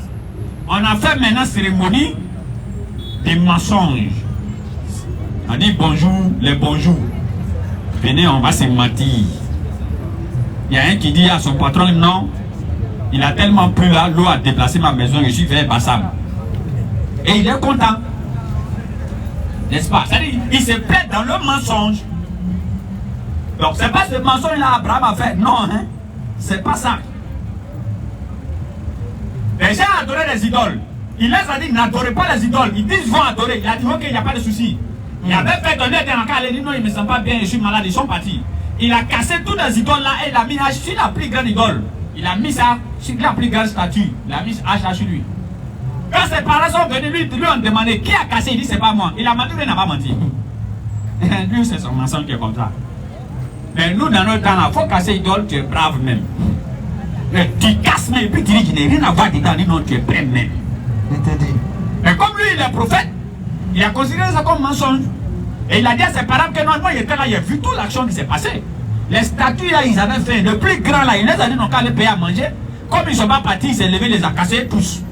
On a fait maintenant cérémonie des mensonges. On dit bonjour, les bonjours. Venez, on va se mentir. Il y a un qui dit à son patron, non, il a tellement plu là, l'eau a déplacé ma maison, je suis vers Bassam. Et il est content. N'est-ce pas? C'est-à-dire, il se plaît dans le mensonge. Donc, c'est pas ce mensonge-là Abraham a fait. Non, hein. C'est pas ça. Les gens adoraient les idoles. Il les a dit, n'adorez pas les idoles. Ils disent, vont adorer. Il a dit, ok, il n'y a pas de souci. Il avait fait donner des encas, il a dit, non, il ne me sent pas bien, je suis malade, ils sont partis. Il a cassé toutes les idoles là et il a mis H sur la plus grande idole. Il a mis ça sur la plus grande statue. Il a mis H sur lui. Quand ses parents sont venus, lui ont demandé qui a cassé. Il dit, c'est pas moi. Il a menti, il n'a pas menti. Lui, c'est son mensonge qui est comme ça. Mais nous, dans notre temps là, il faut casser l'idole, tu es brave même. Mais tu casses même, et puis tu dis qu'il n'y a rien à voir dedans, il dit non, tu es prêt même. Mais comme lui, il est prophète, il a considéré ça comme mensonge. Et il a dit à ses parents que non, moi, il était là, il a vu toute l'action qui s'est passée. Les statues là, ils avaient fait, le plus grand là, il les a dit non, qu'à les payer à manger. Comme ils ne sont pas partis, il s'est levé, il les a cassés tous.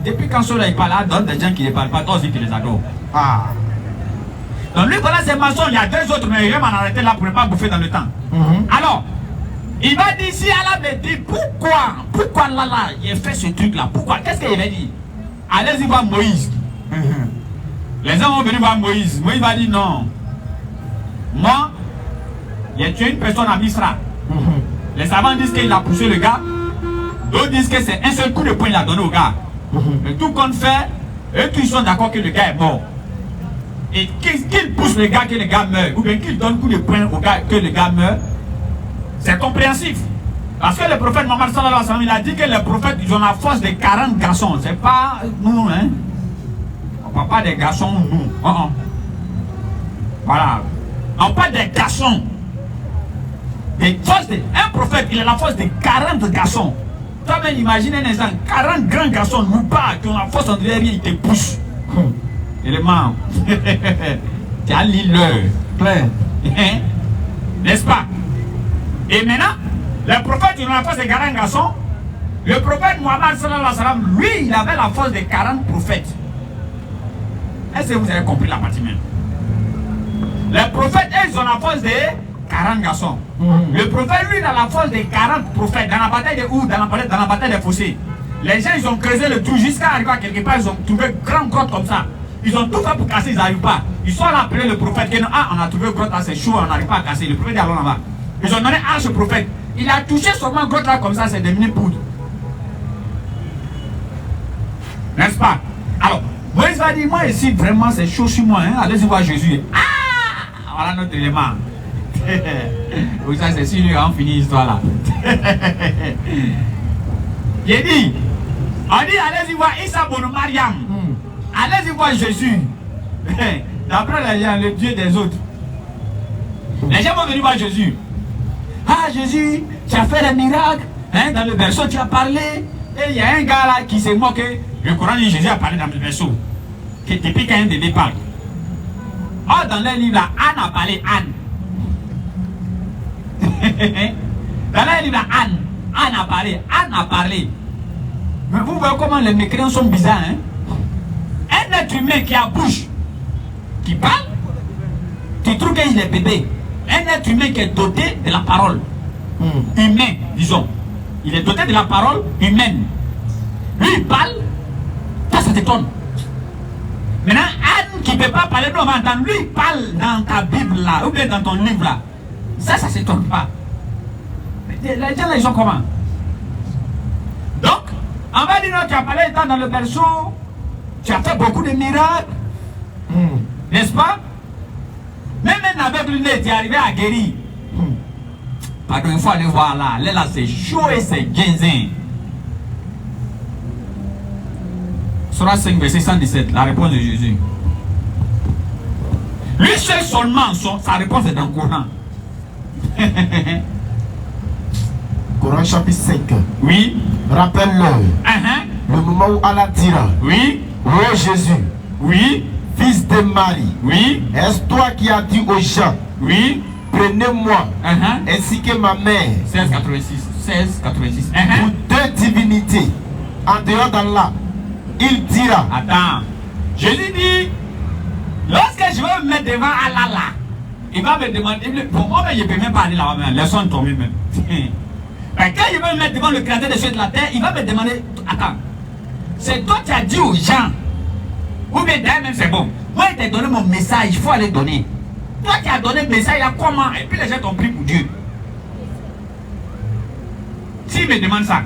Depuis quand ceux-là, ils parlent là, d'autres des gens qui ne parlent pas, toi aussi qui les adorent. Ah. Donc lui, voilà, c'est mensonge. Il y a 2 autres, mais il va m'en arrêter là pour ne pas bouffer dans le temps. Alors, il va dire, si Allah me dit, pourquoi là, il a fait ce truc-là? Pourquoi? Qu'est-ce qu'il va dire? Allez-y voir Moïse. Les gens vont venir voir Moïse. Moïse va dire, non. Moi, j'ai tué une personne à Misra. Les savants disent qu'il a poussé le gars. D'autres disent que c'est un seul coup de poing qu'il a donné au gars. Mais tout compte fait, eux tous sont d'accord que le gars est mort. Et qu'il pousse le gars, que le gars meurt, ou bien qu'il donne un coup de poing au gars, que le gars meurt, c'est compréhensif. Parce que le prophète Mohammed sallallahu alayhi wa sallam, il a dit que les prophètes, ils ont la force de 40 garçons. C'est pas nous, hein. On parle pas des garçons, nous. Voilà. On parle des garçons. Un prophète, il a la force de 40 garçons. Toi-même, imagine un instant, 40 grands garçons, nous pas, qui ont la force en derrière, ils te poussent. Élément. Tu as l'îleur. N'est-ce pas? Et maintenant, le prophète, il a la force de 40 garçons. Le prophète Mohammed sallallahu alayhi wa sallam, lui, il avait la force de 40 prophètes. Est-ce que vous avez compris la partie même? Les prophètes, ils ont la force de 40 garçons. Le prophète, lui, il a la force de 40 prophètes. Dans la bataille de Oud, dans la bataille des fossés. Les gens, ils ont creusé le trou jusqu'à arriver à quelque part. Ils ont trouvé une grande grotte comme ça. Ils ont tout fait pour casser, ils n'arrivent pas. Ils sont là appeler le prophète. On a trouvé une grotte là, c'est chaud, on n'arrive pas à casser. Le prophète est allé là-bas. Ils ont donné à ce prophète. Il a touché seulement une grotte là comme ça, c'est devenu poudre. N'est-ce pas? Alors, Moïse va dire, moi ici, vraiment, c'est chaud sur moi. Hein? Allez-y voir Jésus. Ah! Voilà notre élément. Oui, ça, c'est sûr, on finit l'histoire là. Il dit, on dit, allez-y voir Issa Bono Mariam. Allez-y voir Jésus. D'après les gens, le Dieu des autres. Les gens vont venir voir Jésus. Ah, Jésus, tu as fait des miracles. Hein, dans le berceau, tu as parlé. Et il y a un gars là qui s'est moqué. Le Coran dit Jésus a parlé dans le berceau. Depuis qu'un bébé parle. Oh, dans le livre là, Anne a parlé, Anne. Dans le livre là, Anne a parlé. Mais vous voyez comment les mécréants sont bizarres, hein? Un être humain qui a bouche, qui parle, tu trouves qu'il est bébé. Un être humain qui est doté de la parole. Humain, disons. Il est doté de la parole humaine. Lui, il parle, ça t'étonne. Maintenant, Anne qui ne peut pas parler, nous on va entendre. Lui, il parle dans ta Bible là, ou bien dans ton livre là. Ça s'étonne pas. Les gens là, ils sont comment? Donc, on va dire, non, tu as parlé dans le berceau, tu as fait beaucoup de miracles, n'est-ce pas? Même un aveugle né, tu es arrivé à guérir. Pardon, il faut aller voir là. Là, c'est chaud et c'est ginseng. Surah 5, verset 117, la réponse de Jésus. Lui seul seulement, sa réponse est dans le Coran. Coran chapitre 5. Oui. Rappelle-le. Le moment où Allah dira. Oui. Oh Jésus. Oui. Fils de Marie. Oui. Est-ce toi qui as dit aux gens. Oui. Prenez-moi. Ainsi que ma mère. 1686. Pour deux divinités. En dehors d'Allah. Il dira. Attends. Jésus dit. Lorsque je vais me mettre devant Allah là. Il va me demander. Pour moi, je ne peux même pas aller là-bas. Laissons tomber même. Mais quand il va me mettre devant le créateur des cieux et de la terre, il va me demander, attends, c'est toi qui as dit aux gens, ou bien d'ailleurs même c'est bon, moi il t'a donné mon message, il faut aller donner. Toi qui as donné le message, là comment? Et puis les gens t'ont pris pour Dieu. S'il me demande ça,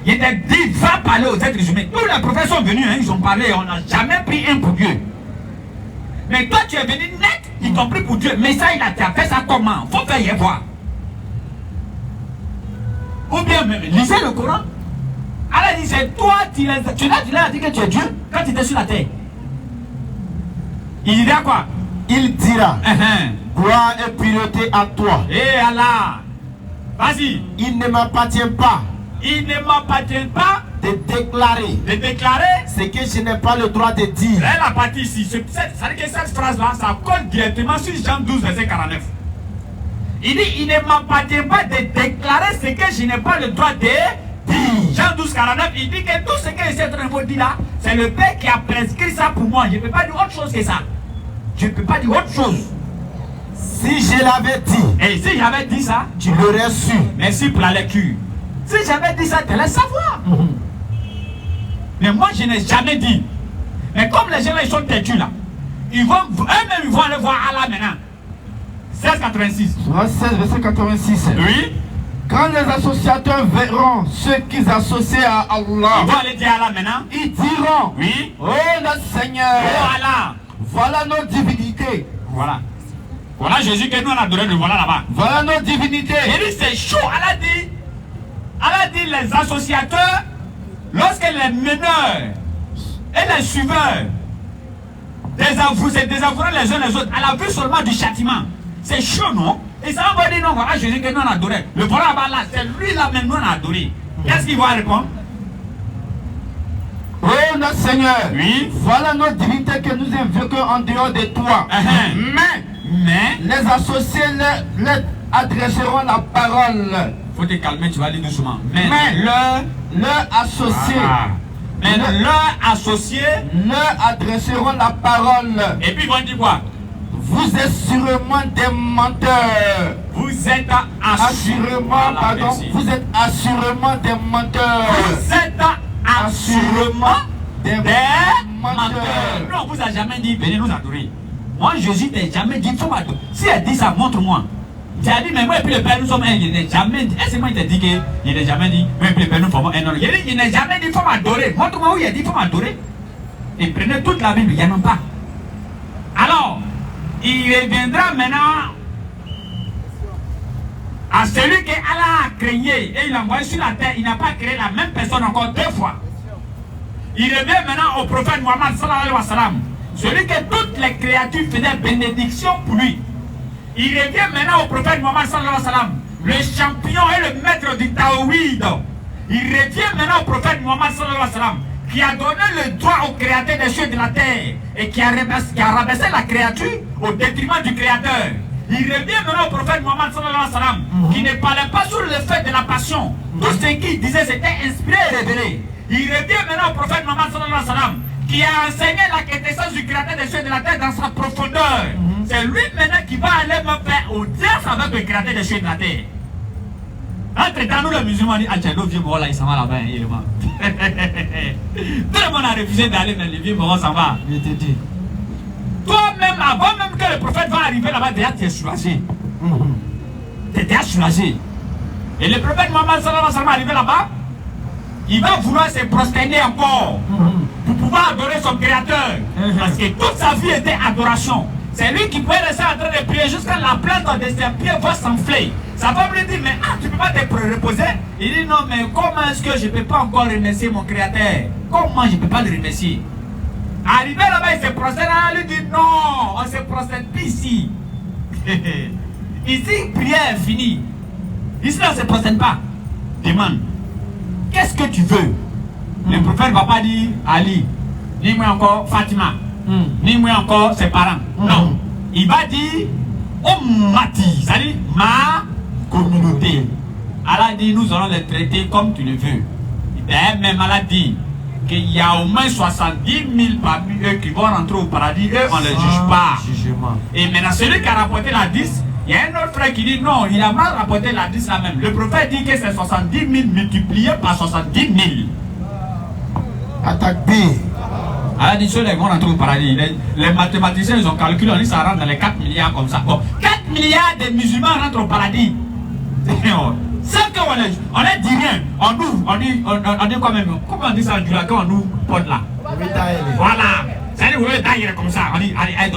il t'a dit, va parler aux êtres humains. Tous les prophètes sont venus, ils ont parlé, on n'a jamais pris un pour Dieu. Mais toi tu es venu net, ils t'ont pris pour Dieu. Mais ça, tu as fait ça comment? Faut faire y voir. Ou bien même, lisez le Coran. Allah dit, c'est toi, tu l'as dit que tu es Dieu quand tu étais sur la terre. Il dira quoi? Il dira, gloire et pureté à toi. Eh Allah, vas-y. Il ne m'appartient pas. Il ne m'appartient pas de déclarer. De déclarer ce que je n'ai pas le droit de dire. Là, la partie ici, ça veut dire que cette phrase-là, ça colle directement sur Jean 12, verset 49. Il dit, il ne m'appartient pas de déclarer ce que je n'ai pas le droit de dire. Jean 12, 49, il dit que tout ce que je suis en train de vous dire là, c'est le Père qui a prescrit ça pour moi. Je ne peux pas dire autre chose que ça. Je ne peux pas dire autre chose. Si je l'avais dit. Et si j'avais dit ça, tu l'aurais su. Merci pour la lecture. Si j'avais dit ça, tu allais savoir. Mais moi, je n'ai jamais dit. Mais comme les gens là, ils sont têtus là, eux-mêmes, ils vont aller voir Allah maintenant. 1686. 16, verset 86. Oui. Quand les associateurs verront ceux qu'ils associent à Allah, ils vont aller dire Allah maintenant. Ils diront, oui. Oh notre Seigneur, oh Allah, voilà nos divinités. Voilà. Voilà Jésus que nous on adoré, nous voilà là-bas. Voilà nos divinités. Il dit c'est chaud. Allah dit les associateurs, lorsque les meneurs et les suiveurs désavoueront les uns les autres à la vue seulement du châtiment. C'est chaud, non? Et ça va dire non, voilà Jésus que nous on a adoré. Le voilà là, c'est lui là même nous on a adoré. Qu'est-ce qu'il va répondre? Oh notre Seigneur, oui. Voilà nos divinités que nous invoquons en dehors de toi. Mais les associés leur adresseront la parole. Faut te calmer, tu vas aller doucement. Mais leurs associés. Voilà. Mais leurs associés leur adresseront la parole. Et puis ils vont dire quoi? Vous êtes sûrement des menteurs. Vous êtes assurément, pardon, vous êtes assurément des menteurs. Vous êtes assurément des menteurs. Non, on vous a jamais dit, venez nous adorer. Moi, Jésus t'a jamais dit, il faut m'adorer. Si elle dit ça, montre-moi. Tu as dit, mais moi et puis le Père, nous sommes un. Il n'a jamais dit. Est-ce que moi, il t'a dit qu'il n'a jamais dit, moi et puis le Père, nous formons un homme. Il n'a jamais dit, il faut m'adorer. Montre-moi où il a dit, il faut m'adorer. Et prenez toute la Bible, il n'y en a pas. Alors, il reviendra maintenant à celui que Allah a créé et il l'a envoyé sur la terre. Il n'a pas créé la même personne encore deux fois. Il revient maintenant au prophète Mohammed sallallahu alayhi wa sallam, celui que toutes les créatures faisaient bénédiction pour lui. Il revient maintenant au prophète Mohammed sallallahu alayhi wa sallam, le champion et le maître du Tawhid. Il revient maintenant au prophète Mohammed sallallahu alayhi wa sallam, qui a donné le droit au créateur des cieux et de la terre et qui a rabaissé la créature au détriment du créateur. Il revient maintenant au prophète Mohammed sallallahu alayhi wa sallam, qui ne parlait pas sur le fait de la passion. Tout ce qu'il disait c'était inspiré et révélé. Il revient maintenant au prophète Mohammed sallallahu alayhi wa sallam, qui a enseigné la quintessence du créateur des cieux et de la terre dans sa profondeur. C'est lui maintenant qui va aller me faire audience avec le créateur des cieux et de la terre. Entre-temps, nous les musulmans, on dit, ah tiens, le vieux mort là, il s'en va là-bas, il est mort. Tout le monde a refusé d'aller, mais le vieux mort s'en va. Je te dis. Toi-même, avant même que le prophète va arriver là-bas, déjà tu es soulagé. Tu es déjà soulagé. Et le prophète Mohammed sallallahu alayhi wa sallam arrivé là-bas, il va vouloir se prosterner encore pour pouvoir adorer son créateur. Parce que toute sa vie était adoration. C'est lui qui pouvait rester en train de prier jusqu'à la plante de ses pieds va s'enfler. Ça va me dire, mais tu ne peux pas te reposer? Il dit non, mais comment est-ce que je ne peux pas encore remercier mon Créateur? Comment je ne peux pas le remercier? Arrivé là-bas, il se prosterne, il lui dit non, on ne se prosterne plus ici. Ici, prière est finie. Ici, on ne se prosterne pas. Demande, qu'est-ce que tu veux? Le prophète ne va pas dire Ali, ni moi encore Fatima, ni moi encore ses parents. Non. Il va dire Ummati, c'est-à-dire ma communauté. Allah dit nous allons les traiter comme tu le veux. D'ailleurs, même Allah dit qu'il y a au moins 70 000 parmi eux qui vont rentrer au paradis. Eux, on ne les juge pas. Et maintenant, celui qui a rapporté la 10, il y a un autre frère qui dit non, il a mal rapporté la 10 là même. Le prophète dit que c'est 70 000 multiplié par 70 000. Attaque B. Allah dit ceux-là vont rentrer au paradis. Les mathématiciens, ils ont calculé, on dit ça rentre dans les 4 milliards comme ça. Bon, 4 milliards de musulmans rentrent au paradis. Sans qu'on ne dit rien, on ouvre, on dit quand même, comment on dit ça en Jula, quand on ouvre porte là. Voilà. C'est-à-dire, vous voyez, comme ça, on dit, allez, aide.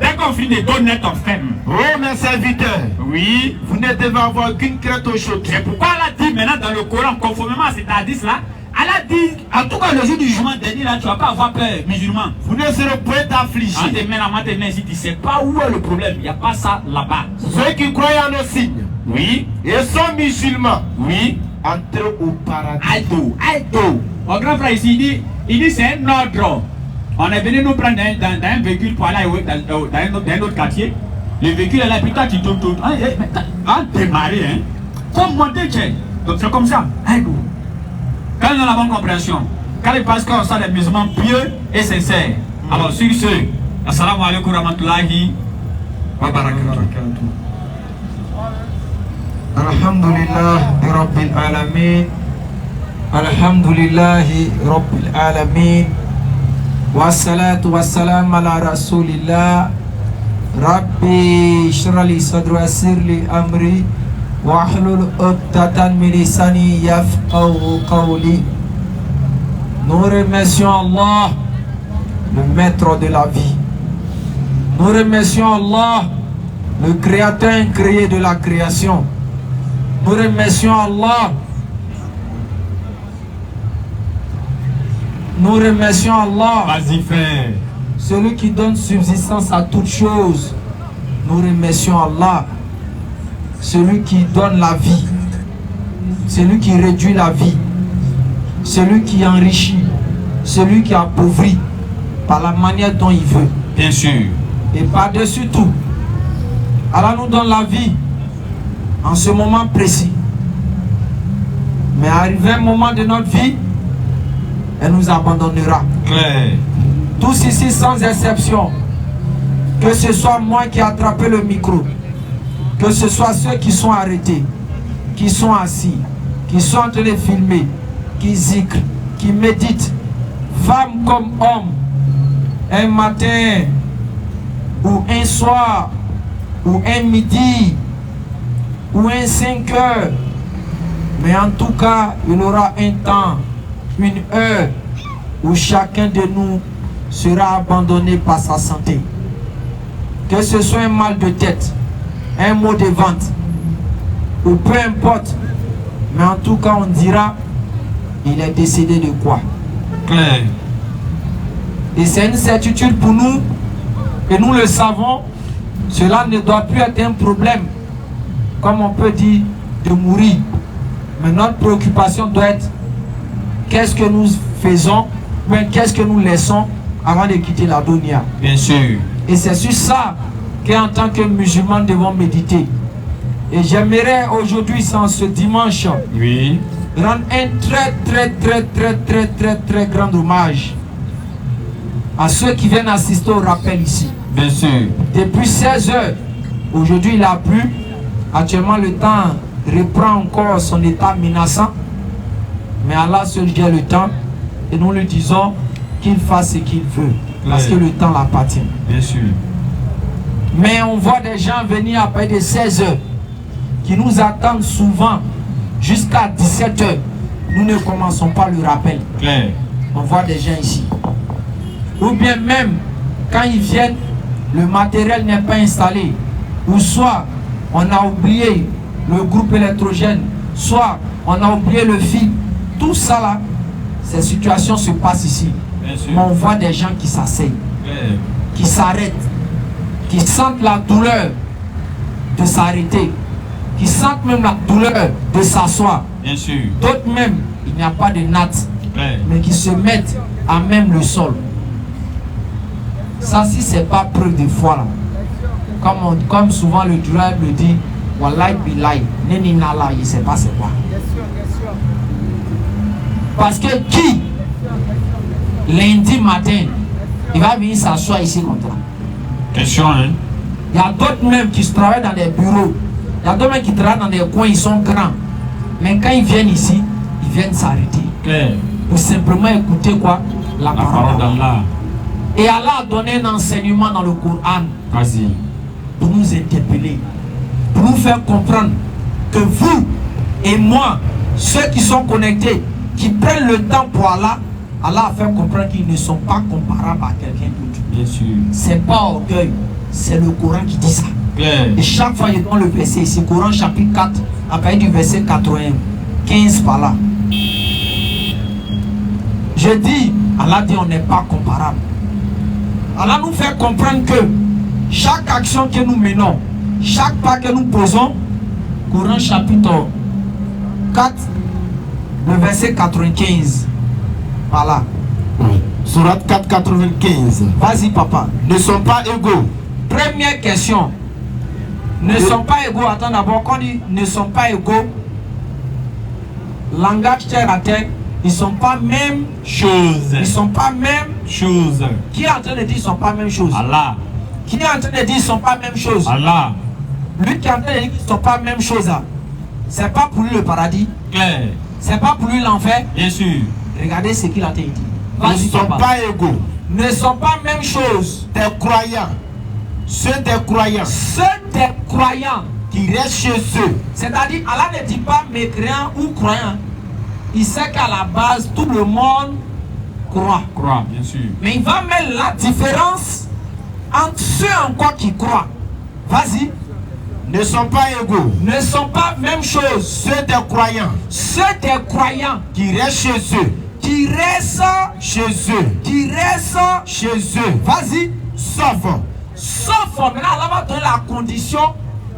Dès qu'on finit de donner ton femme. Oh, mes serviteurs. Oui. Vous ne devez avoir qu'une crête au chaud. C'est pourquoi elle a dit maintenant dans le Coran, conformément à cet hadith là, elle a dit, en tout cas le jour du jugement dernier là, tu ne vas pas avoir peur, musulman. Vous ne serez point affligés. En te mettant la main, tu ne sais pas où est le problème, il n'y a pas ça là-bas. Ceux qui croient en nos signes. Oui. Et sont musulmans. Oui. Entrez au paradis. Aïdo. Mon grand frère ici, il dit c'est un ordre. On est venu nous prendre dans un véhicule pour aller dans un autre quartier. Le véhicule est là, puis toi tu tournes. En démarrer, hein. Faut monter, tiens. Donc c'est comme ça. Aïdo. Quand on a la bonne compréhension, quand il passe qu'on sent des musulmans pieux et sincères. Alors sur ce, assalamu alaikum warahmatullahi wabarakatuh. Alhamdulillah Rabbil Alamin. Alhamdulillah Rabbil Alamin. Wassalatu wassalam ala Rasulillah. Rabbi shrali sadri wassirli amri wahlul uqdatan min lisani yafqahu qawli. Nous remercions Allah, le maître de la vie. Nous remercions Allah, le créateur incréé de la création. Nous remercions Allah. Nous remercions Allah. Vas-y frère. Celui qui donne subsistance à toutes choses. Nous remercions Allah. Celui qui donne la vie. Celui qui réduit la vie. Celui qui enrichit. Celui qui appauvrit. Par la manière dont il veut. Bien sûr. Et par-dessus tout, Allah nous donne la vie en ce moment précis. Mais arrivé un moment de notre vie, elle nous abandonnera. Claire. Tous ici sans exception, que ce soit moi qui ai attrapé le micro, que ce soit ceux qui sont arrêtés, qui sont assis, qui sont en train de filmer, qui zikrent, qui méditent, femmes comme hommes, un matin ou un soir ou un midi ou un 5 heures, mais en tout cas il y aura un temps, une heure où chacun de nous sera abandonné par sa santé. Que ce soit un mal de tête, un mot de ventre ou peu importe, mais en tout cas on dira il est décédé de quoi. Claire. Et c'est une certitude pour nous et nous le savons. Cela ne doit plus être un problème, comme on peut dire, de mourir. Mais notre préoccupation doit être qu'est-ce que nous faisons, mais qu'est-ce que nous laissons avant de quitter la dunya. Bien sûr. Et c'est sur ça qu'en tant que musulmans nous devons méditer. Et j'aimerais aujourd'hui, sans ce dimanche, Oui. rendre un très grand hommage à ceux qui viennent assister au rappel ici. Bien sûr. Depuis 16 heures, aujourd'hui il a plu. Actuellement le temps reprend encore son état menaçant. Mais Allah seul gère le temps. Et nous lui disons qu'il fasse ce qu'il veut. Parce que le temps l'appartient. Bien sûr. Mais on voit des gens venir après de 16 heures qui nous attendent souvent jusqu'à 17 heures. Nous ne commençons pas le rappel. Claire. On voit des gens ici. Ou bien même Quand ils viennent, le matériel n'est pas installé. Ou soit on a oublié le groupe électrogène, soit on a oublié le fil. Tout ça là, ces situations se passent ici. Mais on voit des gens qui s'asseyent, qui s'arrêtent, qui sentent la douleur de s'arrêter, qui sentent même la douleur de s'asseoir. D'autres même, il n'y a pas de natte, mais qui se mettent à même le sol. Ça, si c'est pas preuve de foi là, comme souvent le Djoula le dit, Wallahi Billahi, Neni Nala, il ne sait pas c'est quoi. Parce que qui, lundi matin, il va venir s'asseoir ici comme ça? Question, hein? Il y a d'autres même qui se travaillent dans des bureaux. Il y a d'autres même qui travaillent dans des coins, ils sont grands. Mais quand ils viennent ici, ils viennent s'arrêter. Pour simplement écouter quoi? La parole d'Allah. Et Allah a donné un enseignement dans le Coran. Vas-y. Pour nous interpeller. Pour nous faire comprendre que vous et moi, ceux qui sont connectés, qui prennent le temps pour Allah, Allah a fait comprendre qu'ils ne sont pas comparables à quelqu'un d'autre. Bien sûr. C'est pas orgueil, c'est le Coran qui dit ça. Et chaque fois, il donne le verset, c'est Coran chapitre 4, à partir du verset 95 par là. Je dis, Allah dit on n'est pas comparable. Allah nous fait comprendre que chaque action que nous menons, chaque pas que nous posons, Coran chapitre 4, le verset 95. Voilà. Surat 4, 95. Vas-y, papa. Ne sont pas égaux. Première question. Ne sont pas égaux. Attends d'abord, quand on dit ne sont pas égaux, langage terre à terre, ils ne sont pas même chose. Ils sont pas même chose. Qui est en train de dire ils ne sont pas même chose? Allah. Qui est en train de dire ils ne sont pas même chose? Allah. Lui qui est en train de dire qu'ils ne sont pas même chose, c'est pas pour lui le paradis. C'est pas pour lui l'enfer. Bien sûr. Regardez ce qu'il a dit. Ne sont pas égaux. Ne sont pas même chose. Des croyants. Ceux des croyants. Ceux des croyants qui restent chez eux. C'est-à-dire, Allah ne dit pas mécréant ou croyant. Il sait qu'à la base, tout le monde croit. Croit, bien sûr. Mais il va mettre la différence entre ceux en quoi qui croient. Vas-y. Ne sont pas égaux. Ne sont pas même chose. Ceux des croyants. Ceux des croyants qui restent chez eux. Qui restent chez eux. Qui restent chez eux. Vas-y. Sauf. Maintenant, Allah va donner la condition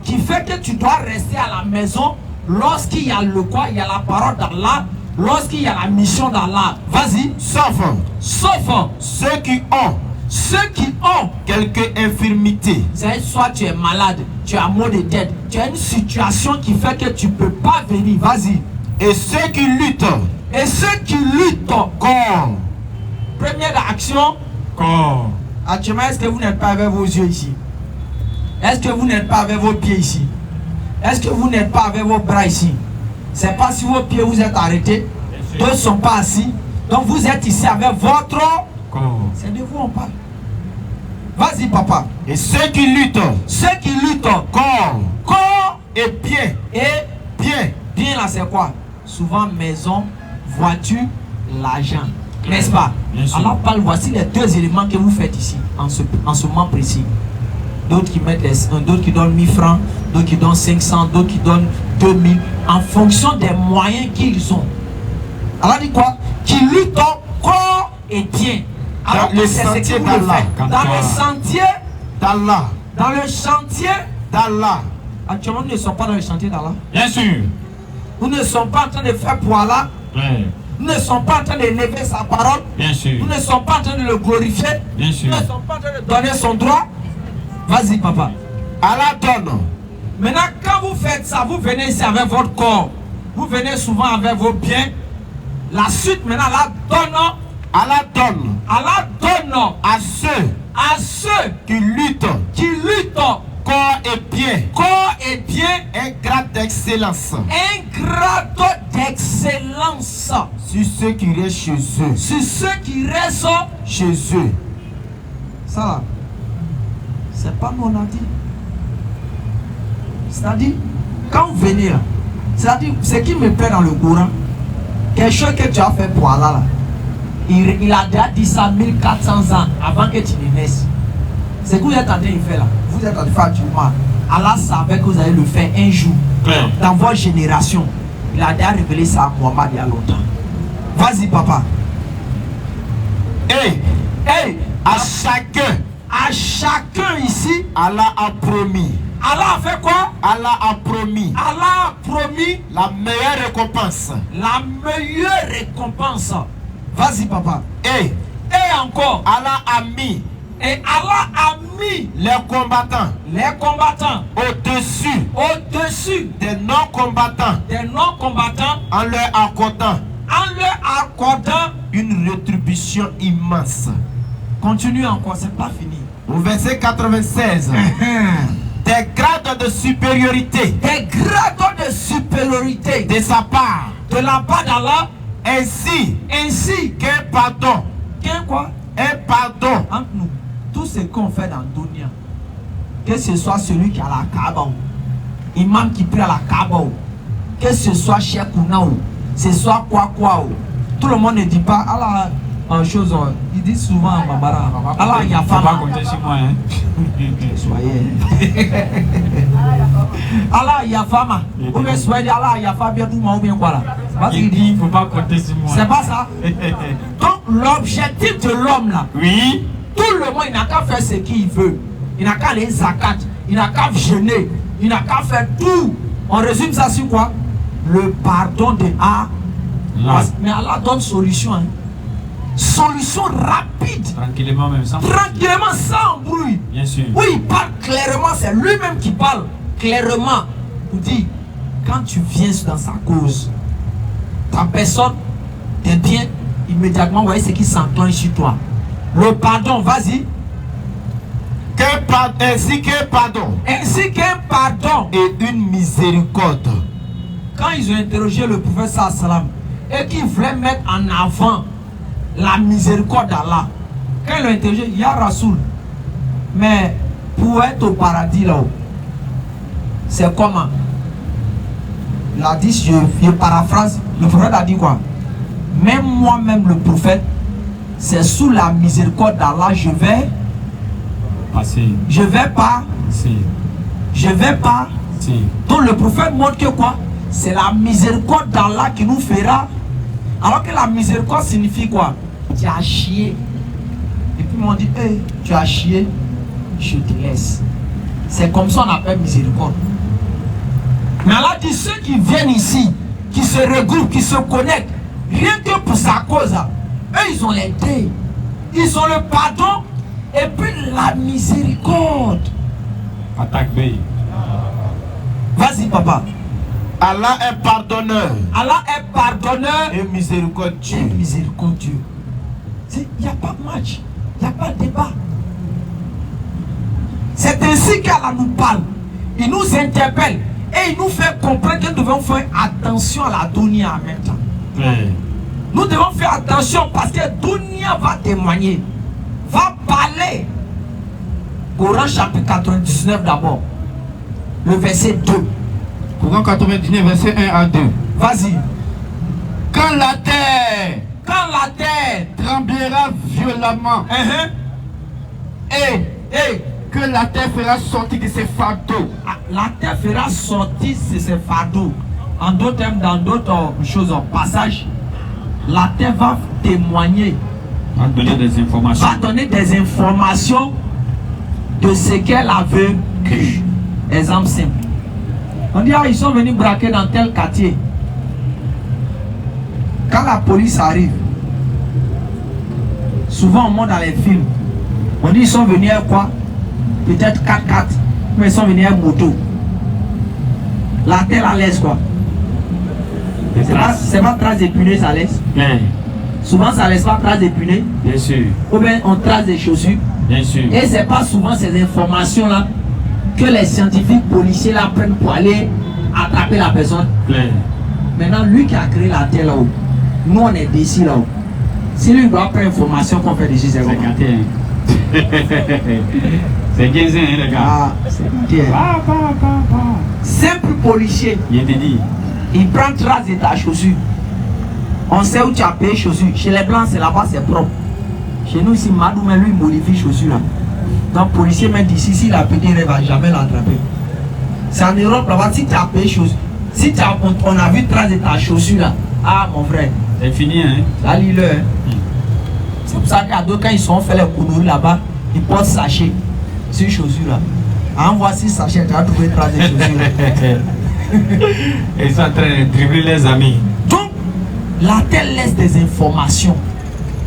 qui fait que tu dois rester à la maison lorsqu'il y a le quoi, il y a la parole d'Allah, lorsqu'il y a la mission d'Allah. Vas-y. Sauf ceux qui ont quelque infirmité. Soit tu es malade, tu as maux de tête, tu as une situation qui fait que tu ne peux pas venir. Vas-y. Et ceux qui luttent. Et ceux qui luttent. Corps. Première action. Corps. Actuellement, est-ce que vous n'êtes pas avec vos yeux ici? Est-ce que vous n'êtes pas avec vos pieds ici? Est-ce que vous n'êtes pas avec vos bras ici? C'est pas si vos pieds vous êtes arrêtés. D'autres ne sont pas assis. Donc vous êtes ici avec votre corps. C'est de vous on parle. Vas-y papa. Et ceux qui luttent. Ceux qui luttent. Corps et pieds. Et pieds. Bien là c'est quoi? Souvent maison, voiture, l'argent. N'est-ce pas? Alors parle, voici les deux éléments que vous faites ici, en ce moment précis. D'autres qui mettent d'autres qui donnent 1000 francs, d'autres qui donnent 500, d'autres qui donnent 2000, en fonction des moyens qu'ils ont. Alors dit quoi? Qui luttent corps et bien. Alors dans le sentier d'Allah. Dans le sentier d'Allah. Dans le chantier d'Allah. Actuellement, nous ne sommes pas dans le chantier d'Allah. Bien sûr. Nous ne sommes pas en train de faire pour Allah. Nous ne sommes pas en train d'élever sa parole. Bien sûr. Nous ne sommes pas en train de le glorifier. Bien sûr. Nous ne sommes pas en train de donner son droit. Vas-y, papa. Allah donne. Maintenant, quand vous faites ça, vous venez ici avec votre corps. Vous venez souvent avec vos biens. La suite, maintenant, Allah donne. Allah donne. Allah donne à ceux qui luttent. Corps et pieds. Corps et pieds. Un grade d'excellence. Un grade d'excellence. Sur ceux qui restent chez eux. Sur ceux qui restent chez eux. Ça là, c'est pas nous on a dit. C'est-à-dire, quand vous venez là, c'est-à-dire, ce qui me plaît dans le Coran, quelque chose que tu as fait pour Allah là, il a déjà dit ça 1400 ans avant que tu ne naisses. Ce que vous êtes en train de faire là, vous êtes en train de faire du mal. Allah savait que vous allez le faire un jour. Claire. Dans votre génération. Il a déjà révélé ça à Mohamed il y a longtemps. Vas-y, papa. Et à chacun ici, Allah a promis. Allah a fait quoi? Allah a promis Allah a promis la meilleure récompense. la meilleure récompense. Vas-y, papa. Et encore, Allah a mis et Allah a mis les combattants au-dessus des non-combattants en leur accordant une rétribution immense. Continue encore, c'est pas fini. Au verset 96, des grades de supériorité de sa part, de la part d'Allah, ainsi qu'un pardon entre nous. Tout ce qu'on fait dans le dunya, que ce soit celui qui a la Kaaba, imam qui prie à la Kaaba, que ce soit Cheikh Kouna, ce soit quoi, tout le monde ne dit pas Allah en chose, il dit souvent Bambara, Allah il y a Faut pas femme. compter sur moi, hein. Soyez. Allah il y a femme. Ou bien soyez Allah il y a femme bien tout ou bien quoi là. Il dit, il faut pas compter sur moi. C'est pas ça. Donc l'objectif de l'homme là. Oui. Tout le monde, il n'a qu'à faire ce qu'il veut. Il n'a qu'à aller zakat. Il n'a qu'à jeûner. Il n'a qu'à faire tout. On résume ça sur quoi? Le pardon de Allah. Mais Allah donne solution. Hein. Solution rapide. Tranquillement même sans. Tranquillement, sans bruit. Bien sûr. Oui, il parle clairement. C'est lui-même qui parle clairement. Il dit, quand tu viens dans sa cause, ta personne, tes biens, immédiatement, vous voyez ce qui s'enclenche sur toi. Le pardon, vas-y. Ainsi qu'un pardon et une miséricorde. Quand ils ont interrogé le prophète sallam et qu'ils voulaient mettre en avant la miséricorde d'Allah, quand ils l'ont interrogé, il y a Rasoul. Mais pour être au paradis là-haut, c'est comment? Il a dit, je paraphrase, le prophète a dit quoi? Même moi-même le prophète, c'est sous la miséricorde d'Allah, je vais pas. Donc le prophète montre que quoi? C'est la miséricorde d'Allah qui nous fera. Alors que la miséricorde signifie quoi? Tu as chié. Et puis ils m'ont dit, hey, tu as chié, je te laisse. C'est comme ça qu'on appelle miséricorde. Mais Allah dit, ceux qui viennent ici, qui se regroupent, qui se connectent, rien que pour sa cause, eux ils ont l'aide, ils ont le pardon et puis la miséricorde. Attaque B. Vas-y papa. Allah est pardonneur. Allah est pardonneur et miséricordieux. Il n'y a pas de match, il n'y a pas de débat. C'est ainsi qu'Allah nous parle. Il nous interpelle et il nous fait comprendre que nous devons faire attention à la dunya en même temps. Oui. Nous devons faire attention parce que dunya va témoigner, va parler. Coran chapitre 99 d'abord, le verset 2. Coran 99, verset 1 à 2. Vas-y. Quand la terre tremblera violemment et que la terre fera sortir de ses fardeaux. La terre fera sortir de ses fardeaux. En d'autres termes, dans d'autres choses, en passage, la terre va témoigner. Va donner des informations. Va donner des informations de ce qu'elle avait cru. Exemple simple. On dit, ils sont venus braquer dans tel quartier. Quand la police arrive, souvent on monte dans les films. On dit, ils sont venus à quoi? Peut-être 4x4, mais ils sont venus à moto. La terre à l'aise quoi. C'est pas trace d'épineux, ça laisse. Bien. Souvent ça laisse pas trace d'épineux. Bien sûr. Ou bien on trace des chaussures. Bien sûr. Et c'est pas souvent ces informations là que les scientifiques policiers là prennent pour aller attraper la personne. Bien. Maintenant lui qui a créé la terre là-haut, nous on est d'ici là-haut. Si lui doit prendre information qu'on fait d'ici, c'est C'est comment? 41. C'est 15 ans, les gars. Ah, c'est bien. Simple policier. Il te dit. Il prend trace de ta chaussure. On sait où tu as payé chaussure. Chez les blancs, c'est là-bas, c'est propre. Chez nous, ici, Madou, mais lui, il modifie chaussure là. Donc, le policier m'a dit, si la petite ne va jamais l'attraper. C'est en Europe là-bas, si tu as payé chose, si on a vu trace de ta chaussure là, ah mon frère. C'est fini, hein? Là, lis-le. Hein. C'est pour ça qu'à d'autres, quand ils sont fait les couleurs là-bas, ils portent sachet sur chaussures là. Envoie 6 sachets, tu vas trouver trace de chaussures là. Ils sont en train de dribbler les amis. Donc, la terre laisse des informations.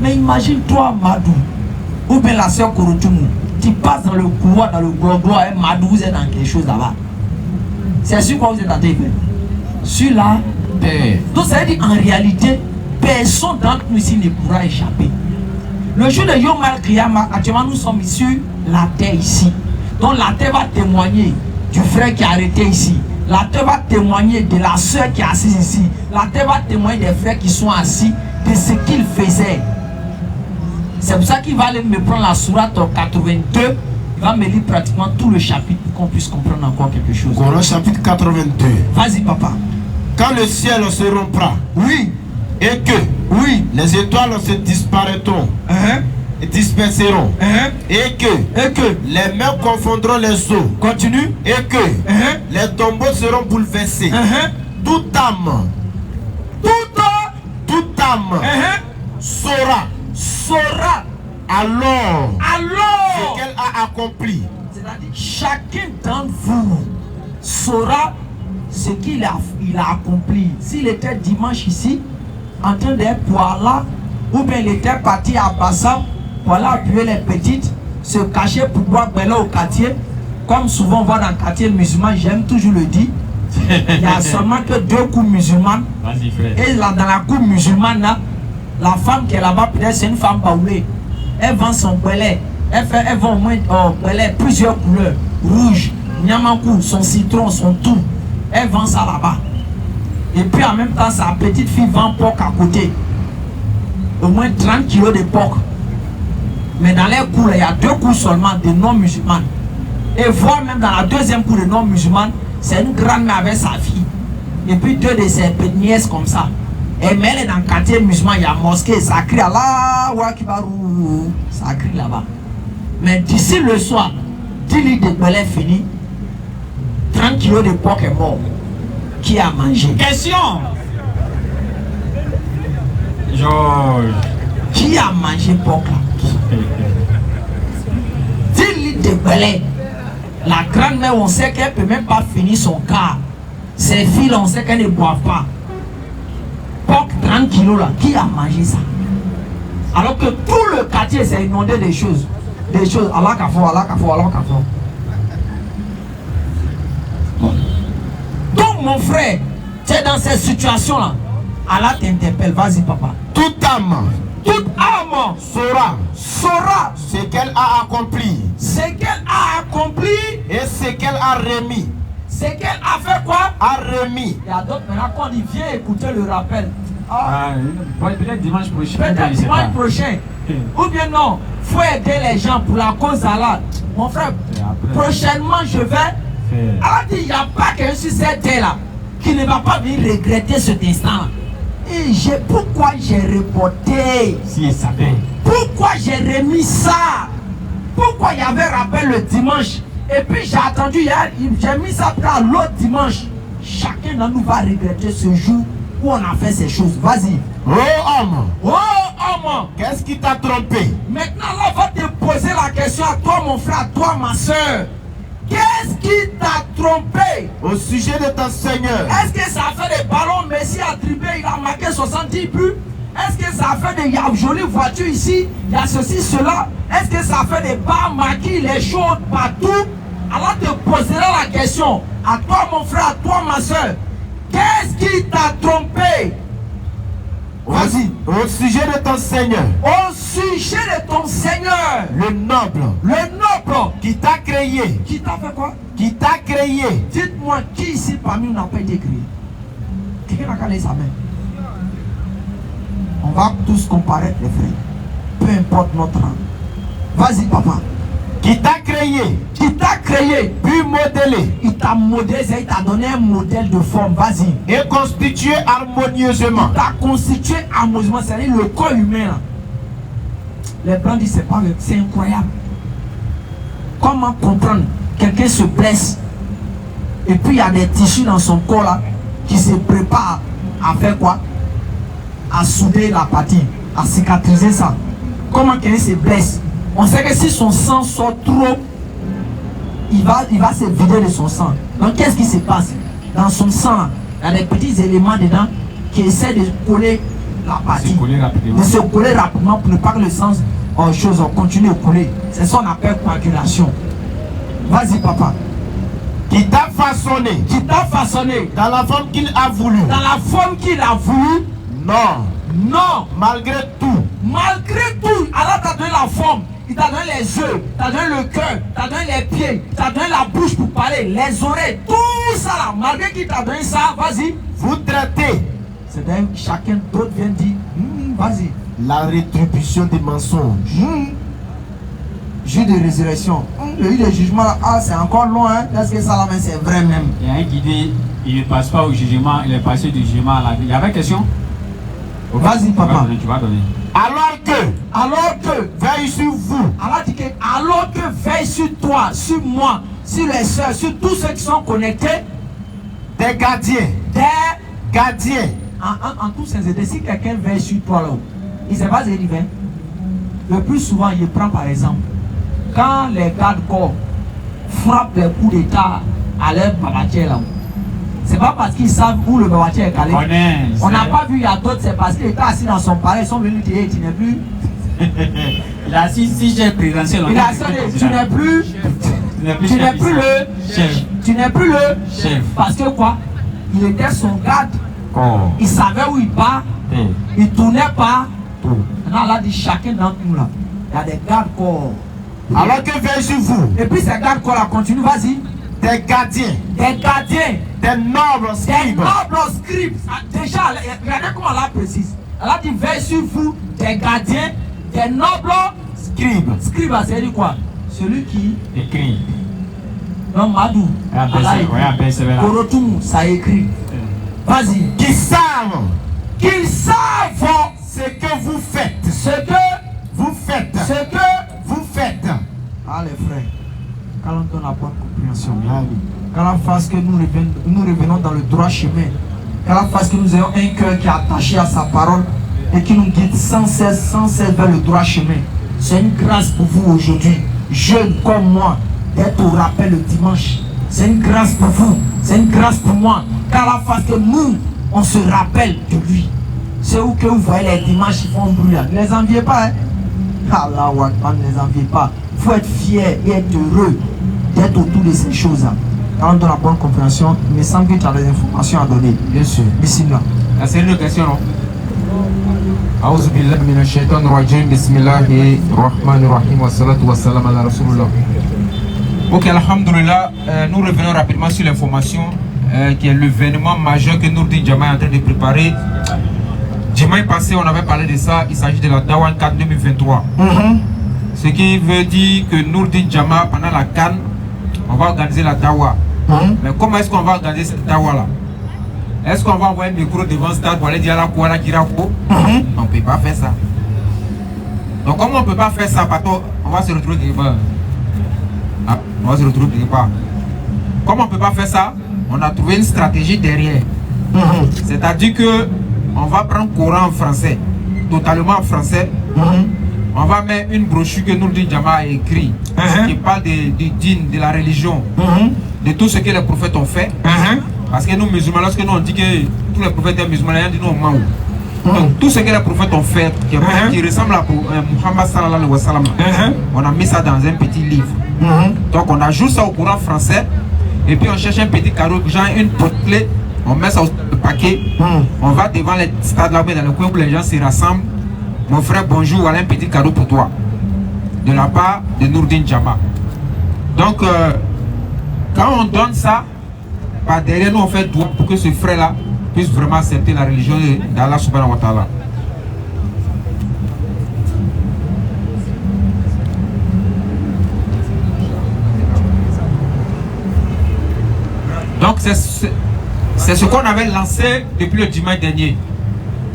Mais imagine-toi, Madou, ou bien la soeur Kouroutoumou, tu passes dans le couloir, dans le gros-gros, et Madou, vous êtes dans quelque chose là-bas. C'est sur quoi vous êtes en train de faire? Sur la terre. Donc, ça veut dire en réalité, personne d'entre nous ici ne pourra échapper. Le jour de Yom Al-Qiyamah, actuellement, nous sommes sur la terre ici. Donc, la terre va témoigner du frère qui est arrêté ici. La terre va témoigner de la soeur qui est assise ici. La terre va témoigner des frères qui sont assis, de ce qu'ils faisaient. C'est pour ça qu'il va aller me prendre la sourate 82. Il va me lire pratiquement tout le chapitre pour qu'on puisse comprendre encore quelque chose. Coran chapitre 82. Vas-y, papa. Quand le ciel se rompra, Oui, et que oui, les étoiles se disparaîtront, et disperseront, et que les mers confondront les eaux, continue. et que les tombeaux seront bouleversés. Toute âme saura alors ce qu'elle a accompli. C'est-à-dire chacun d'entre vous saura ce qu'il a accompli. S'il était dimanche ici, en train d'être pour Allah, ou bien il était parti à Bassam pour aller appuyer les petites, se cacher pour boire au quartier, comme souvent on voit dans le quartier musulman, j'aime toujours le dire. Il y a seulement que 2 coups musulmanes. Vas-y, frère. Et là, dans la cour musulmane, là, la femme qui est là-bas, peut-être c'est une femme baoulée. Elle vend son belay. Elle vend au moins plusieurs couleurs. Rouge, niamankou, son citron, son tout. Elle vend ça là-bas. Et puis en même temps, sa petite fille vend porc à côté. Au moins 30 kilos de porc. Mais dans les cours, il y a 2 cours seulement de non-musulmans. Et voire même dans la deuxième cour de non-musulmans, c'est une grande mère avec sa fille. Et puis 2 de ses petites nièces comme ça. Et mais elle est dans le quartier musulman, il y a mosquée, ça crie Allah, Wakibarou, ça crie là-bas. Mais d'ici le soir, 10 litres de belay fini, 30 kilos de porc est mort. Qui a mangé? Question. Georges. Qui a mangé porc là? 10 litres de belay. La grand-mère, on sait qu'elle ne peut même pas finir son quart. Ses filles, on sait qu'elles ne boivent pas. Porc 30 kilos là, qui a mangé ça? Alors que tout le quartier s'est inondé des choses. Des choses, Allah Kafo, Allah Kafo, Allah Kafo. Donc mon frère, tu es dans cette situation là. Allah t'interpelle, vas-y papa. Toute âme saura ce qu'elle a accompli. Ce qu'elle a accompli. Et ce qu'elle a remis. Ce qu'elle a fait quoi? A remis. Il y a d'autres maintenant quand il vient écouter le rappel. Peut-être dimanche prochain. Peut-être dimanche prochain. Ou bien non, il faut aider les gens pour la cause Allah. Mon frère, prochainement je vais. Allah dit, il n'y a pas qu'un sur cette terre là qui ne va pas venir regretter cet instant là. Et pourquoi j'ai reporté? Si il savait. Pourquoi j'ai remis ça? Pourquoi il y avait rappel le dimanche? Et puis j'ai attendu hier, j'ai mis ça pour l'autre dimanche. Chacun d'entre nous va regretter ce jour où on a fait ces choses. Vas-y. Oh homme. Oh homme. Qu'est-ce qui t'a trompé? Maintenant là, on va te poser la question à toi mon frère, à toi ma soeur. Qu'est-ce qui t'a trompé? Au sujet de ton Seigneur. Est-ce que ça a fait des ballons? Messi a dribblé, il a marqué 70 buts. Est-ce que ça a fait des jolies voitures ici? Il y a ceci, cela. Est-ce que ça a fait des bars maquis, les choses partout? Alors te posera la question à toi mon frère, à toi ma soeur. Qu'est-ce qui t'a trompé? Vas-y. Au sujet de ton Seigneur. Au sujet de ton Seigneur. Le noble. Le noble. Qui t'a créé. Qui t'a fait quoi? Qui t'a créé. Dites-moi qui ici parmi nous n'a pas été créé? Quelqu'un a calé sa main. On va tous comparer les frères. Peu importe notre rang. Vas-y papa. Qui t'a créé. Qui t'a créé. Puis modélé. Il t'a modélé, il t'a donné un modèle de forme. Vas-y. Et constitué harmonieusement. Il t'a constitué harmonieusement. C'est-à-dire le corps humain là. Les blancs disent c'est pas, c'est incroyable. Comment comprendre? Quelqu'un se blesse et puis il y a des tissus dans son corps là qui se préparent à faire quoi? À souder la partie, à cicatriser ça. Comment quelqu'un se blesse? On sait que si son sang sort trop, il va se vider de son sang. Donc qu'est-ce qui se passe? Dans son sang, il y a des petits éléments dedans qui essaient de coller la partie, de se coller rapidement pour ne pas que le sang continue de couler. C'est ça qu'on appelle coagulation. Vas-y papa. Qui t'a façonné. Qui t'a façonné. Dans la forme qu'il a voulu. Dans la forme qu'il a voulu. Non. Non. Malgré tout. Malgré tout. Allah t'a donné la forme. Il t'a donné les yeux, t'a donné le cœur, t'a donné les pieds, t'a donné la bouche pour parler, les oreilles, tout ça là. Malgré qu'il t'a donné ça, vas-y. Vous traitez. C'est-à-dire que chacun d'autre vient dire, vas-y. La rétribution des mensonges. Jour de résurrection. Le jour de jugement là, c'est encore loin. Hein? Est-ce que ça là c'est vrai même? Il y a un qui dit, il ne passe pas au jugement, il est passé du jugement à la vie. Il y avait une question? Vas-y papa. Tu vas donner. Alors que veille sur vous. Allah dit que alors que veille sur toi, sur moi, sur les soeurs, sur tous ceux qui sont connectés, des gardiens. En tout sincérité, si quelqu'un veille sur toi là, il ne sait pas ce qu'il fait. Le plus souvent, il prend par exemple, quand les gardes-corps frappent les coups d'état à leur babatière là, c'est pas parce qu'ils savent où le babatière est calé. On n'a pas vu, il y a d'autres, c'est parce qu'il était assis dans son palais, ils sont venus dire, tu n'es plus. Il a assis si j'ai présidentiel. Il a assis, tu n'es plus le chef. Tu n'es plus le chef. Parce que quoi? Il était son garde. Il savait où il part. Il tournait pas. Maintenant, là, dit chacun d'entre nous là. Il y a des gardes-corps. Alors que veille sur vous. Et puis ces gardes-corps là continuent, vas-y. Des gardiens. Des nobles scribes. Déjà, regardez comment elle précise. Elle a dit veille sur vous, des gardiens, des nobles scribes. Scribe, c'est dit quoi? Celui qui écrit. Non, Madou. Korotum, ça écrit. Vas-y. Qui savent ce que vous faites. Ah les frères, quand on donne la bonne compréhension, quand la fasse que nous revenons dans le droit chemin, quand la fasse que nous ayons un cœur qui est attaché à sa parole et qui nous guide sans cesse vers le droit chemin. C'est une grâce pour vous aujourd'hui, jeunes comme moi, d'être au rappel le dimanche. C'est une grâce pour vous, c'est une grâce pour moi. Quand la fasse que nous, on se rappelle de lui. C'est où que vous voyez les dimanches, ils font bruit là. Ne les enviez pas, hein? Allah Akbar, ne les enviez pas. Il faut être fier et être heureux d'être autour de ces choses-là. Quand on donne la bonne compréhension, il me semble que tu as des informations à donner. Bien sûr. Bismillah. C'est une question, non? أعوذ بالله من الشيطان الرجيم بسم الله الرحمن الرحيم والصلاة والسلام على رسول الله. Ok, alhamdoulilah, nous revenons rapidement sur l'information qui est l'événement majeur que Nourdine Jama est en train de préparer. Dimanche passé, on avait parlé de ça, il s'agit de la Dawan 4 2023. Ce qui veut dire que Nourdine Jama, pendant la Cannes, on va organiser la Dawa. Mais comment est-ce qu'on va organiser cette Dawa là? Est-ce qu'on va envoyer un micro devant le stade pour aller dire à la Kouara Kirako? On ne peut pas faire ça. Donc, comme on ne peut pas faire ça, on va se retrouver quelque part. On va se retrouver quelque part. Comme on ne peut pas faire ça, on a trouvé une stratégie derrière. C'est-à-dire que on va prendre Coran en français, totalement en français. On va mettre une brochure que Nourdine Jama a écrit, qui parle du dîn, de la religion, de tout ce que les prophètes ont fait. Parce que nous musulmans, lorsque nous on dit que tous les prophètes sont musulmans, on dit nous on ment. Donc tout ce que les prophètes ont fait, qui ressemble à Muhammad sallallahu alayhi wa sallam, on a mis ça dans un petit livre. Donc on ajoute ça au Coran français, et puis on cherche un petit cadeau, genre une porte-clé, on met ça au paquet, on va devant les stades là, dans le coin où les gens se rassemblent. Mon frère, bonjour, voilà un petit cadeau pour toi, de la part de Nourdine Jama. Donc quand on donne ça, par derrière nous on fait doigt pour que ce frère-là puisse vraiment accepter la religion d'Allah subhanahu wa ta'ala. Donc c'est ce qu'on avait lancé depuis le dimanche dernier.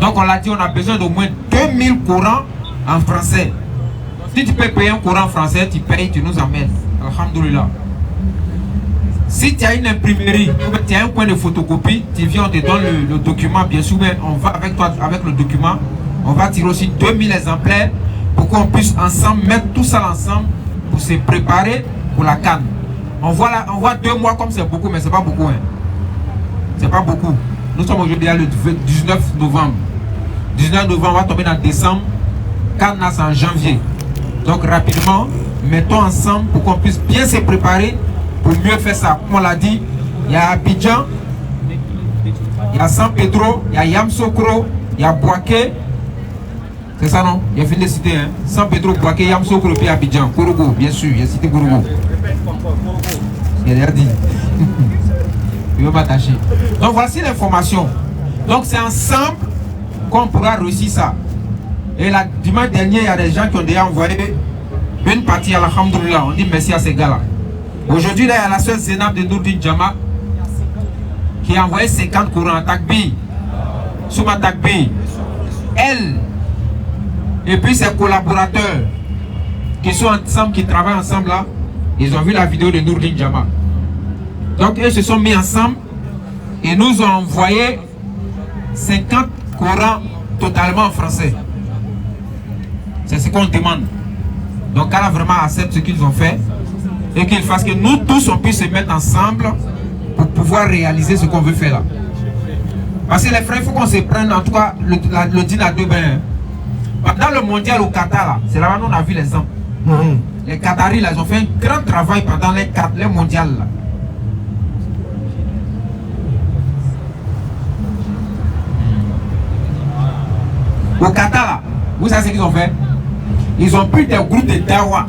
Donc on l'a dit, on a besoin d'au moins 2000 Corans en français. Si tu peux payer un Coran en français, tu payes, tu nous emmènes. Alhamdulillah. Si tu as une imprimerie, ou tu as un point de photocopie, tu viens, on te donne le document, bien sûr, mais on va avec toi, avec le document, on va tirer aussi 2000 exemplaires pour qu'on puisse ensemble mettre tout ça ensemble pour se préparer pour la CAN. On voit 2 mois comme c'est beaucoup, mais c'est pas beaucoup. Hein. C'est pas beaucoup. Nous sommes aujourd'hui le 19 novembre. 19 novembre, on va tomber dans décembre. CAN c'est en janvier. Donc rapidement, mettons ensemble pour qu'on puisse bien se préparer pour mieux faire ça. Comme on l'a dit, il y a Abidjan, il y a San Pedro, il y a Yamoussoukro, il y a Bouaké. C'est ça non? Il y a fini de citer, hein? San Pedro, Bouaké, Yamoussoukro, puis Abidjan. Kourougo, bien sûr, il y a cité Kourougo. Il a dit. Il va m'attacher. Donc voici l'information. Donc c'est ensemble qu'on pourra réussir ça. Et la dimanche dernier, il y a des gens qui ont déjà envoyé une partie à l'Alhamdoulilah. On dit merci à ces gars-là. Aujourd'hui, là, il y a la soeur Zénab de Nourdin Djama qui a envoyé 50 courants à Takbi. Souma Takbi. Elle et puis ses collaborateurs qui sont ensemble, qui travaillent ensemble là, ils ont vu la vidéo de Nourdin Djama. Donc, ils se sont mis ensemble et nous ont envoyé 50 courants totalement en français. C'est ce qu'on demande. Donc, Allah vraiment accepte ce qu'ils ont fait et qu'il fasse que nous tous on puisse se mettre ensemble pour pouvoir réaliser ce qu'on veut faire là. Parce que les frères, il faut qu'on se prenne en tout cas le dîner à 2 bains. Dans le mondial au Qatar là, c'est là où on a vu l'exemple. Les Qataris là, ils ont fait un grand travail pendant les mondiales là. Au Qatar là, vous savez ce qu'ils ont fait? Ils ont pris des groupes de Dawa.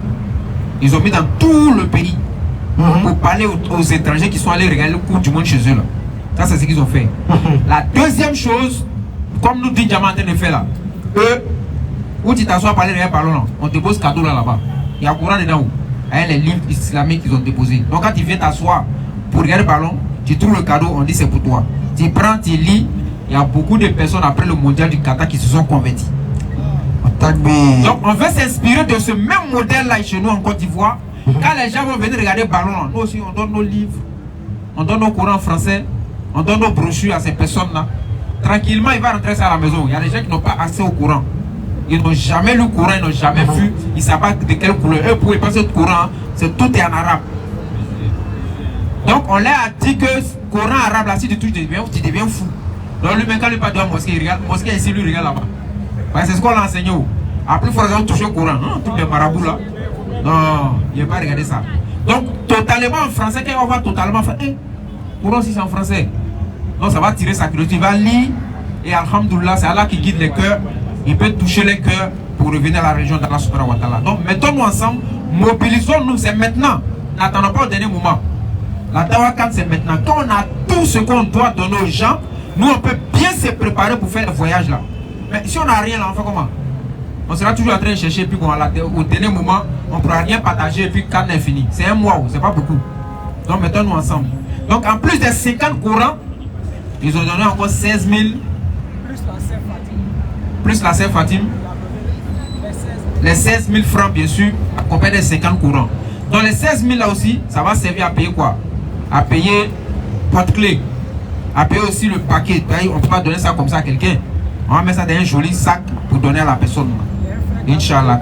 Ils ont mis dans tout le pays pour parler aux étrangers qui sont allés regarder le Coupe du monde chez eux là. Ça c'est ce qu'ils ont fait. La deuxième chose, comme nous dit Djama en train de faire là, eux, où tu t'assois à parler derrière ballon là, on te pose cadeau là-bas. Il y a un courant dedans où? Avec les livres islamiques qu'ils ont déposés. Donc quand tu viens t'asseoir pour regarder le ballon, tu trouves le cadeau, on dit c'est pour toi. Tu prends, tu lis. Il y a beaucoup de personnes après le mondial du Qatar qui se sont converties. Donc on veut s'inspirer de ce même modèle là chez nous en Côte d'Ivoire. Quand les gens vont venir regarder le ballon, nous aussi on donne nos livres, on donne nos courants français, on donne nos brochures à ces personnes là. Tranquillement il va rentrer ça à la maison. Il y a des gens qui n'ont pas accès au courant. Ils n'ont jamais lu le courant, ils n'ont jamais vu, ils ne savent pas de quelle couleur. Eux pour ils pensent que le courant, tout est en arabe. Donc on leur a dit que le courant arabe là, si tu touches, tu deviens fou. Donc lui-même quand il pas de la mosquée, il regarde, mosquée ici, lui il regarde là-bas. C'est ce qu'on l'a enseigné. Après il faut raison toucher au courant. Hein? Tous les marabouts là. Non, il n'a pas regardé ça. Donc totalement en français, quand on va totalement en français, courant si c'est en français. Donc ça va tirer sa curiosité. Il va lire et alhamdoulilah, c'est Allah qui guide les cœurs. Il peut toucher les cœurs pour revenir à la région d'Allah subhanahu wa ta'ala. Donc mettons-nous ensemble, mobilisons-nous, c'est maintenant. N'attendons pas au dernier moment. La Dawa c'est maintenant. Quand on a tout ce qu'on doit donner aux gens, nous on peut bien se préparer pour faire le voyage là. Mais si on n'a rien là, on fait comment? On sera toujours en train de chercher, puis bon, au dernier moment, on ne pourra rien partager, et puis quand est fini. C'est un mois, c'est pas beaucoup. Donc mettons-nous ensemble. Donc en plus des 50 courants, ils ont donné encore 16 000. Plus la sœur Fatim. Les 16 000 francs, bien sûr, accompagnés des 50 courants. Donc les 16 000 là aussi, ça va servir à payer quoi? À payer porte-clés. À payer aussi le paquet. On ne peut pas donner ça comme ça à quelqu'un. On va mettre ça dans un joli sac pour donner à la personne. Inch'Allah.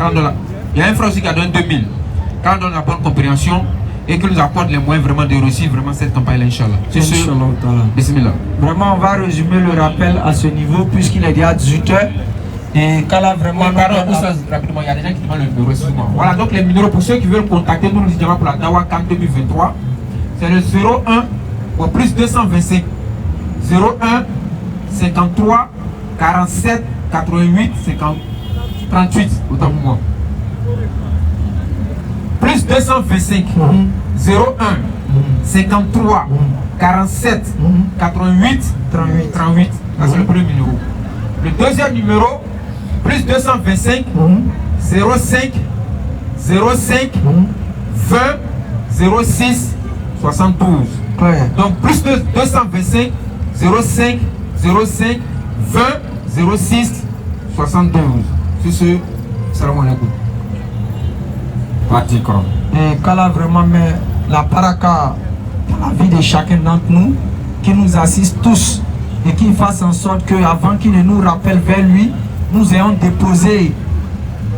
Il y a un frère aussi qui a donné 2000. Quand on donne la bonne compréhension et qu'il nous apporte les moyens vraiment de réussir vraiment cette campagne-là, Inch'Allah. C'est sûr. Bismillah. Vraiment, on va résumer le rappel à ce niveau puisqu'il est déjà 18h. Et quand là vraiment. Rapidement, il y a des gens qui demandent le numéro, excuse-moi. Voilà, donc les numéros pour ceux qui veulent contacter nous, évidemment, pour la Dawa CAN 2023, c'est le 01 ou plus 225 01 53 47 88 50 38, autant pour moi. Plus 225 01 53 47 88 38. Ça c'est le premier numéro. Le deuxième numéro, plus 225 05 05 20 06 72. Donc plus de 225 05 05 20 06 72. C'est ce. Salam alaikum. Pratique. et qu'Allah vraiment met la baraka dans la vie de chacun d'entre nous, qui nous assiste tous et qui fasse en sorte qu'avant qu'il ne nous rappelle vers lui, nous ayons déposé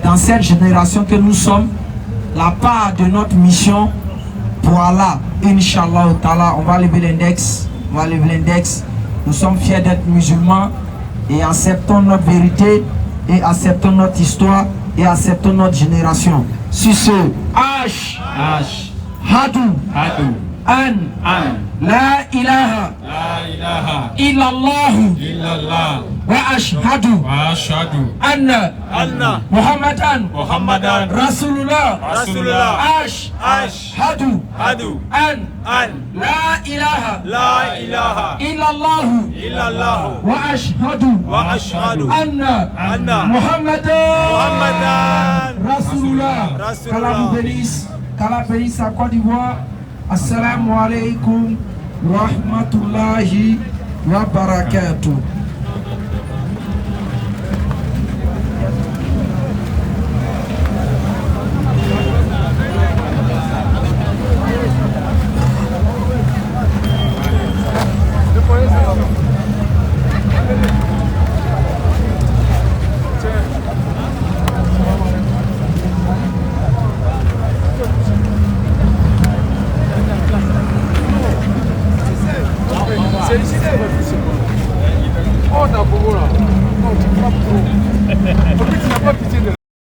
dans cette génération que nous sommes la part de notre mission pour Allah. Inch'Allah ta'ala, on va lever l'index, Nous sommes fiers d'être musulmans et acceptons notre vérité et acceptons notre histoire et acceptons notre génération. Sur ce, Hadu, An, La ilaha illallah wa ashhadu anna Muhammadan Rasulullah ashhadu an la ilaha illallah wa ashhadu anna Muhammadan Rasulullah. Qu'Allah vous bénisse, qu'Allah bénisse la Côte d'Ivoire. Assalamu alaikum wa rahmatullahi wa barakatuh. Oh, t'as beau là. Non, tu frappes trop. En plus, tu n'as pas pitié de